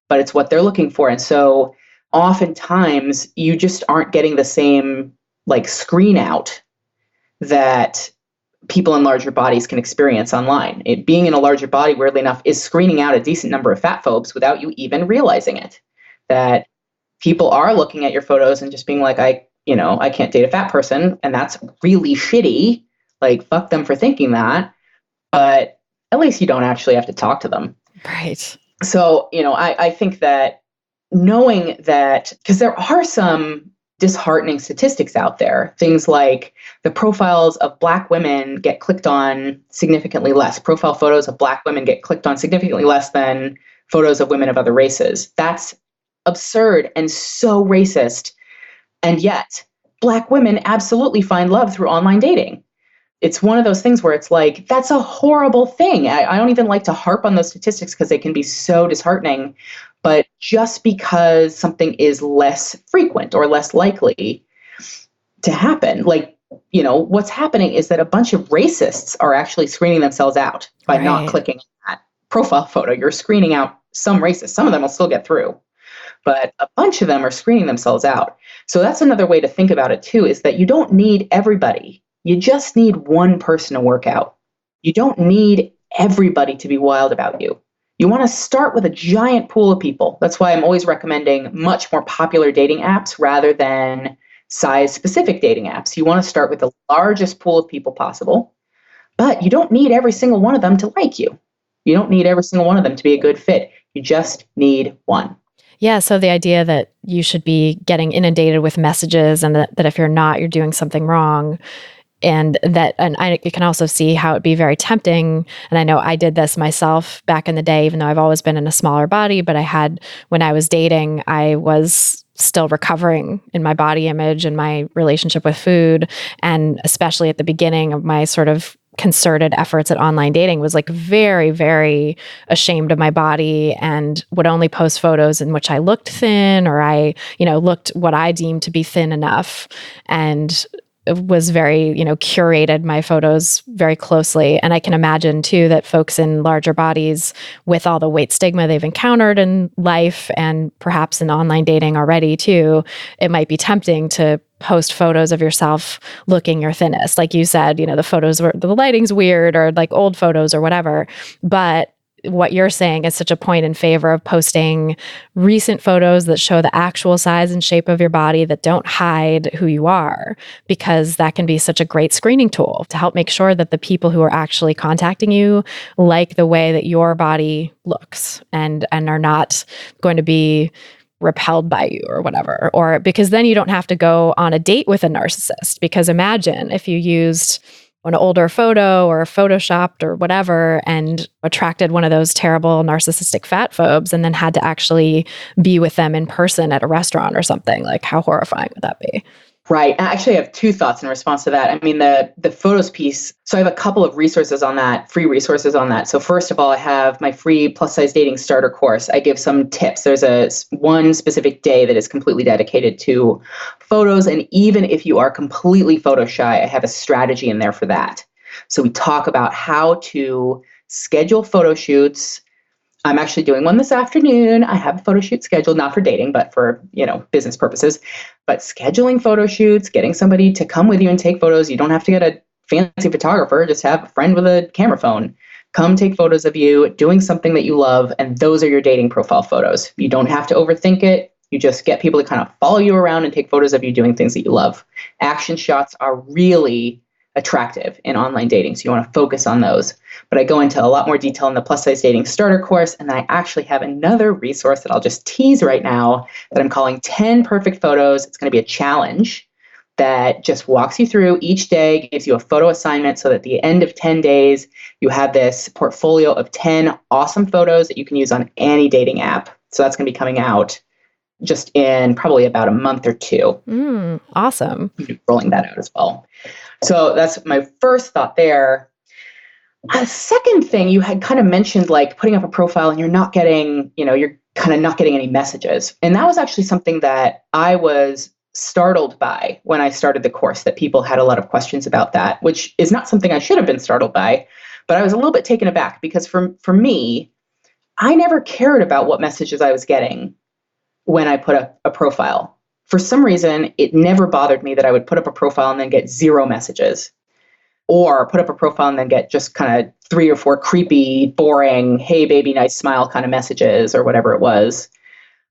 but it's what they're looking for. And so oftentimes you just aren't getting the same like screen out that people in larger bodies can experience online. Being in a larger body, weirdly enough, is screening out a decent number of fat phobes without you even realizing it. That people are looking at your photos and just being like, I can't date a fat person. And that's really shitty. Like, fuck them for thinking that. But at least you don't actually have to talk to them. Right. So, I think that knowing that, because there are some disheartening statistics out there, things like the profiles of Black women get clicked on significantly less. Profile photos of Black women get clicked on significantly less than photos of women of other races. That's absurd and so racist. And yet, Black women absolutely find love through online dating. It's one of those things where it's like, that's a horrible thing. I don't even like to harp on those statistics because they can be so disheartening. But just because something is less frequent or less likely to happen, what's happening is that a bunch of racists are actually screening themselves out by not clicking that profile photo. You're screening out some racists. Some of them will still get through, but a bunch of them are screening themselves out. So that's another way to think about it too, is that you don't need everybody. You just need one person to work out. You don't need everybody to be wild about you. You want to start with a giant pool of people. That's why I'm always recommending much more popular dating apps rather than size-specific dating apps. You want to start with the largest pool of people possible, but you don't need every single one of them to like you. You don't need every single one of them to be a good fit. You just need one. Yeah, so the idea that you should be getting inundated with messages and that if you're not, you're doing something wrong And I can also see how it'd be very tempting. And I know I did this myself back in the day, even though I've always been in a smaller body, but when I was dating, I was still recovering in my body image and my relationship with food. And especially at the beginning of my sort of concerted efforts at online dating, was like very, very ashamed of my body and would only post photos in which I looked thin, or I, looked what I deemed to be thin enough. And was very, curated my photos very closely. And I can imagine too that folks in larger bodies, with all the weight stigma they've encountered in life and perhaps in online dating already too, it might be tempting to post photos of yourself looking your thinnest. Like you said, the photos were, the lighting's weird, or like old photos or whatever. But what you're saying is such a point in favor of posting recent photos that show the actual size and shape of your body, that don't hide who you are, because that can be such a great screening tool to help make sure that the people who are actually contacting you like the way that your body looks and are not going to be repelled by you or whatever. Or because then you don't have to go on a date with a narcissist. Because imagine if you used an older photo or photoshopped or whatever and attracted one of those terrible narcissistic fat phobes and then had to actually be with them in person at a restaurant or something. Like, how horrifying would that be? Right. I actually have two thoughts in response to that. I mean, the photos piece. So I have a couple of resources on that, free resources on that. So first of all, I have my free plus size dating starter course. I give some tips. There's one specific day that is completely dedicated to photos. And even if you are completely photo shy, I have a strategy in there for that. So we talk about how to schedule photo shoots. I'm actually doing one this afternoon. I have a photo shoot scheduled, not for dating, but for, business purposes. But scheduling photo shoots, getting somebody to come with you and take photos. You don't have to get a fancy photographer. Just have a friend with a camera phone. Come take photos of you doing something that you love. And those are your dating profile photos. You don't have to overthink it. You just get people to kind of follow you around and take photos of you doing things that you love. Action shots are really attractive in online dating. So you want to focus on those. But I go into a lot more detail in the plus size dating starter course. And I actually have another resource that I'll just tease right now that I'm calling 10 perfect photos. It's going to be a challenge that just walks you through each day, gives you a photo assignment so that at the end of 10 days, you have this portfolio of 10 awesome photos that you can use on any dating app. So that's going to be coming out just in probably about a month or two. Awesome. Rolling that out as well. So that's my first thought there. A second thing, you had kind of mentioned like putting up a profile and you're not getting, you're kind of not getting any messages. And that was actually something that I was startled by when I started the course, that people had a lot of questions about that, which is not something I should have been startled by, but I was a little bit taken aback because for me, I never cared about what messages I was getting when I put up a profile. For some reason, it never bothered me that I would put up a profile and then get 0 messages, or put up a profile and then get just kind of 3 or 4 creepy, boring, hey, baby, nice smile kind of messages or whatever it was,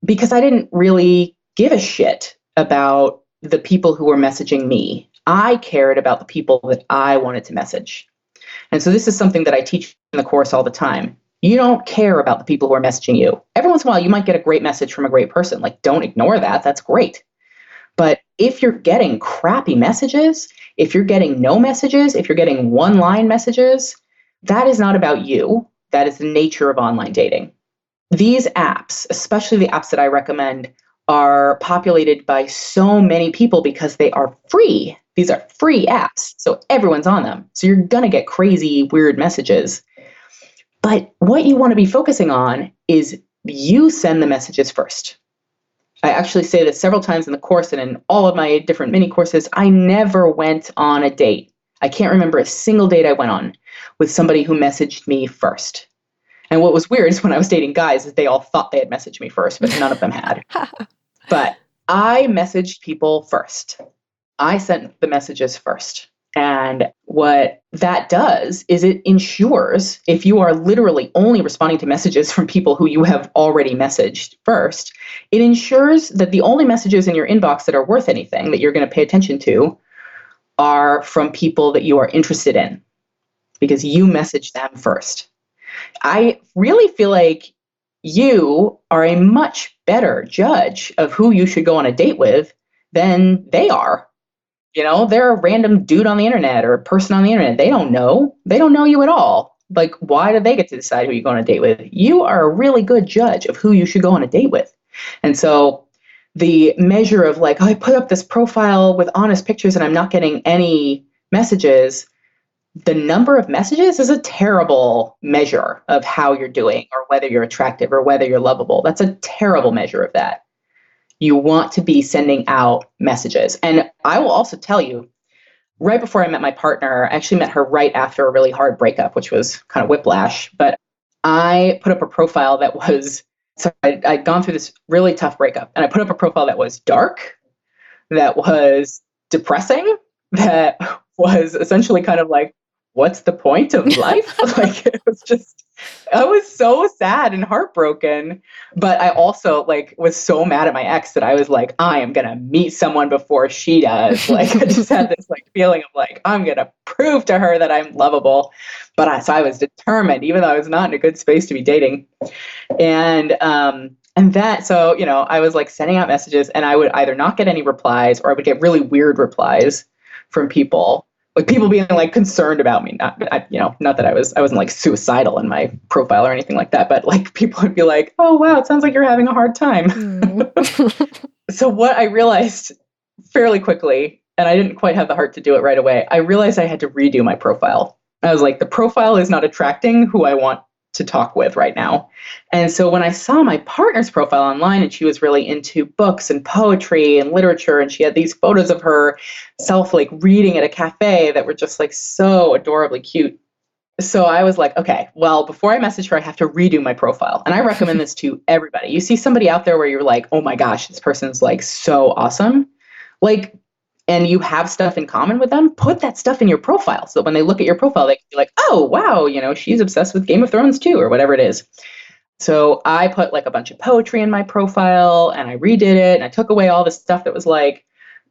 because I didn't really give a shit about the people who were messaging me. I cared about the people that I wanted to message. And so this is something that I teach in the course all the time. You don't care about the people who are messaging you. Every once in a while, you might get a great message from a great person. Like, don't ignore that. That's great. But if you're getting crappy messages, if you're getting no messages, if you're getting one-line messages, that is not about you. That is the nature of online dating. These apps, especially the apps that I recommend, are populated by so many people because they are free. These are free apps, so everyone's on them. So you're going to get crazy, weird messages. But what you want to be focusing on is you send the messages first. I actually say this several times in the course and in all of my different mini courses. I never went on a date. I can't remember a single date I went on with somebody who messaged me first. And what was weird is when I was dating guys, is they all thought they had messaged me first, but none of them had. But I messaged people first. I sent the messages first. And what that does is it ensures, if you are literally only responding to messages from people who you have already messaged first, it ensures that the only messages in your inbox that are worth anything, that you're going to pay attention to, are from people that you are interested in, because you messaged them first. I really feel like you are a much better judge of who you should go on a date with than they are. They're a random dude on the internet or a person on the internet. They don't know. They don't know you at all. Like, why do they get to decide who you go on a date with? You are a really good judge of who you should go on a date with. And so the measure of like, oh, I put up this profile with honest pictures and I'm not getting any messages. The number of messages is a terrible measure of how you're doing or whether you're attractive or whether you're lovable. That's a terrible measure of that. You want to be sending out messages. And I will also tell you, right before I met my partner, I actually met her right after a really hard breakup, which was kind of whiplash. But I put up a profile that was, so I'd gone through this really tough breakup, and I put up a profile that was dark, that was depressing, that was essentially kind of like, what's the point of life? Like, it was just, I was so sad and heartbroken. But I also like was so mad at my ex that I was like, I am going to meet someone before she does. Like, I just had this like feeling of like, I'm going to prove to her that I'm lovable. But so I was determined, even though I was not in a good space to be dating. And that, so, I was like sending out messages and I would either not get any replies or I would get really weird replies from people. Like people being like concerned about me, not that I wasn't like suicidal in my profile or anything like that, but like people would be like, oh, wow, it sounds like you're having a hard time. So what I realized fairly quickly, and I didn't quite have the heart to do it right away, I realized I had to redo my profile. I was like, the profile is not attracting who I want to talk with right now. And so when I saw my partner's profile online and she was really into books and poetry and literature, and she had these photos of herself like reading at a cafe that were just like so adorably cute. So I was like, okay, well, before I message her, I have to redo my profile. And I recommend this to everybody. You see somebody out there where you're like, oh my gosh, this person's like so awesome. Like, and you have stuff in common with them, put that stuff in your profile. So when they look at your profile, they can be like, oh, wow, she's obsessed with Game of Thrones too, or whatever it is. So I put like a bunch of poetry in my profile and I redid it. And I took away all the stuff that was like,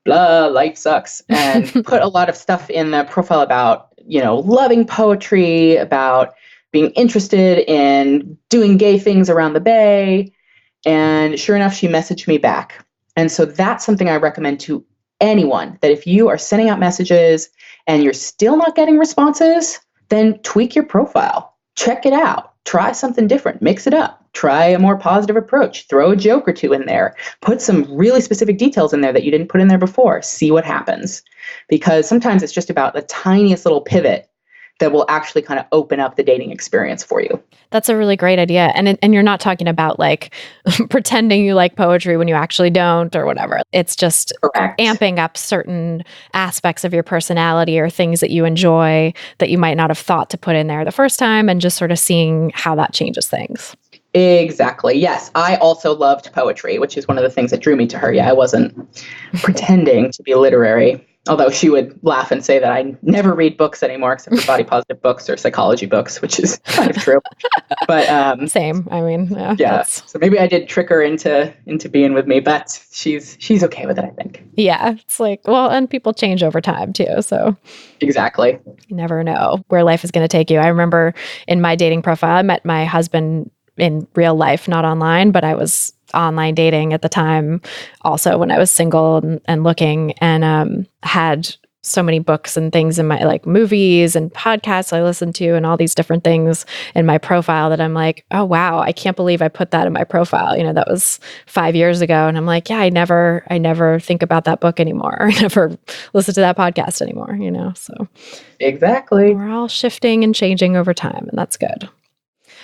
blah, life sucks, and put a lot of stuff in the profile about, loving poetry, about being interested in doing gay things around the Bay. And sure enough, she messaged me back. And so that's something I recommend to anyone, that if you are sending out messages and you're still not getting responses, then tweak your profile, check it out, try something different, mix it up, try a more positive approach, throw a joke or two in there, put some really specific details in there that you didn't put in there before, see what happens. Because sometimes it's just about the tiniest little pivot that will actually kind of open up the dating experience for you. That's a really great idea. And you're not talking about like pretending you like poetry when you actually don't or whatever. It's just Correct. Amping up certain aspects of your personality or things that you enjoy that you might not have thought to put in there the first time, and just sort of seeing how that changes things. Exactly. Yes. I also loved poetry, which is one of the things that drew me to her. Yeah, I wasn't pretending to be literary. Although she would laugh and say that I never read books anymore except for body positive books or psychology books, which is kind of true. But same. I mean, yeah. So maybe I did trick her into being with me, but she's okay with it, I think. Yeah. It's like, well, and people change over time too. So exactly. You never know where life is going to take you. I remember in my dating profile, I met my husband in real life, not online, but I was online dating at the time also when I was single and looking, and had so many books and things in my like movies and podcasts I listened to and all these different things in my profile that I'm like, oh wow, I can't believe I put that in my profile. That was 5 years ago. And I'm like, yeah, I never think about that book anymore. I never listen to that podcast anymore, so. Exactly. We're all shifting and changing over time, and that's good.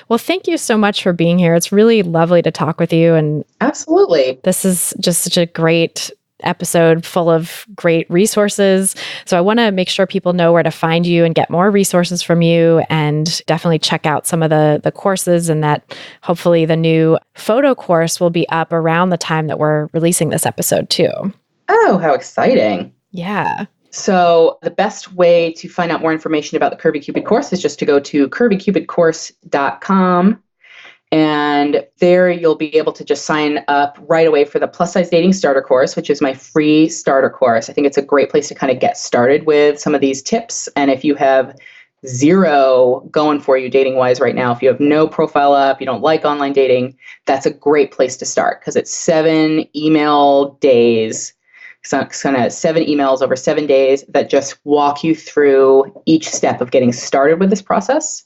Well, thank you so much for being here. It's really lovely to talk with you. And absolutely, this is just such a great episode full of great resources. So I want to make sure people know where to find you and get more resources from you, and definitely check out some of the courses, and that hopefully the new photo course will be up around the time that we're releasing this episode too. Oh, how exciting. Yeah. So the best way to find out more information about the Curvy Cupid course is just to go to curvycupidcourse.com. And there you'll be able to just sign up right away for the plus size dating starter course, which is my free starter course. I think it's a great place to kind of get started with some of these tips. And if you have zero going for you dating wise right now, if you have no profile up, you don't like online dating, that's a great place to start, because it's 7 email days So it's kind of 7 emails over 7 days that just walk you through each step of getting started with this process.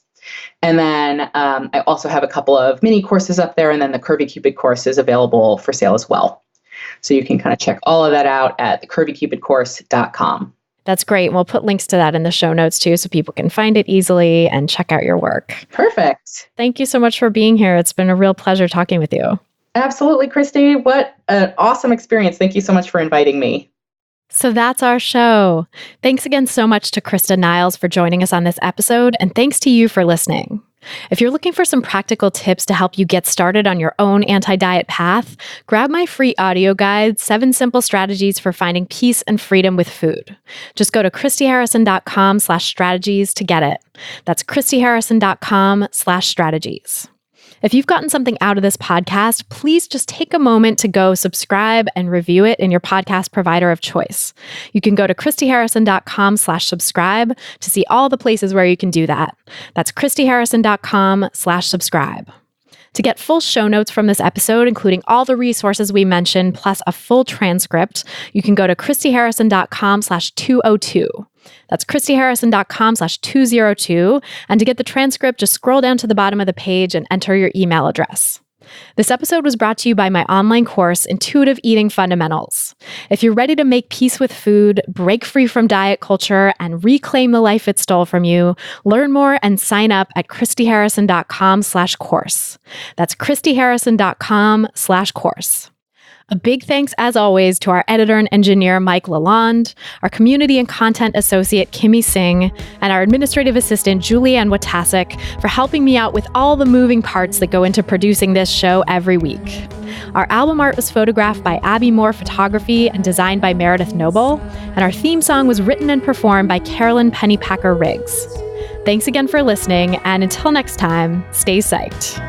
And then I also have a couple of mini courses up there, and then the Curvy Cupid course is available for sale as well. So you can kind of check all of that out at thecurvycupidcourse.com. That's great. We'll put links to that in the show notes too, so people can find it easily and check out your work. Perfect. Thank you so much for being here. It's been a real pleasure talking with you. Absolutely, Christy. What an awesome experience. Thank you so much for inviting me. So that's our show. Thanks again so much to Krista Niles for joining us on this episode, and thanks to you for listening. If you're looking for some practical tips to help you get started on your own anti-diet path, grab my free audio guide, 7 Simple Strategies for Finding Peace and Freedom with Food. Just go to christyharrison.com/strategies to get it. That's christyharrison.com/strategies. If you've gotten something out of this podcast, please just take a moment to go subscribe and review it in your podcast provider of choice. You can go to christyharrison.com/subscribe to see all the places where you can do that. That's christyharrison.com/subscribe. To get full show notes from this episode, including all the resources we mentioned, plus a full transcript, you can go to christyharrison.com/202. That's christyharrison.com/202. And to get the transcript, just scroll down to the bottom of the page and enter your email address. This episode was brought to you by my online course, Intuitive Eating Fundamentals. If you're ready to make peace with food, break free from diet culture, and reclaim the life it stole from you, learn more and sign up at christyharrison.com/course. That's christyharrison.com/course. A big thanks, as always, to our editor and engineer, Mike Lalonde, our community and content associate, Kimmy Singh, and our administrative assistant, Julianne Watasek, for helping me out with all the moving parts that go into producing this show every week. Our album art was photographed by Abby Moore Photography and designed by Meredith Noble, and our theme song was written and performed by Carolyn Pennypacker Riggs. Thanks again for listening, and until next time, stay psyched.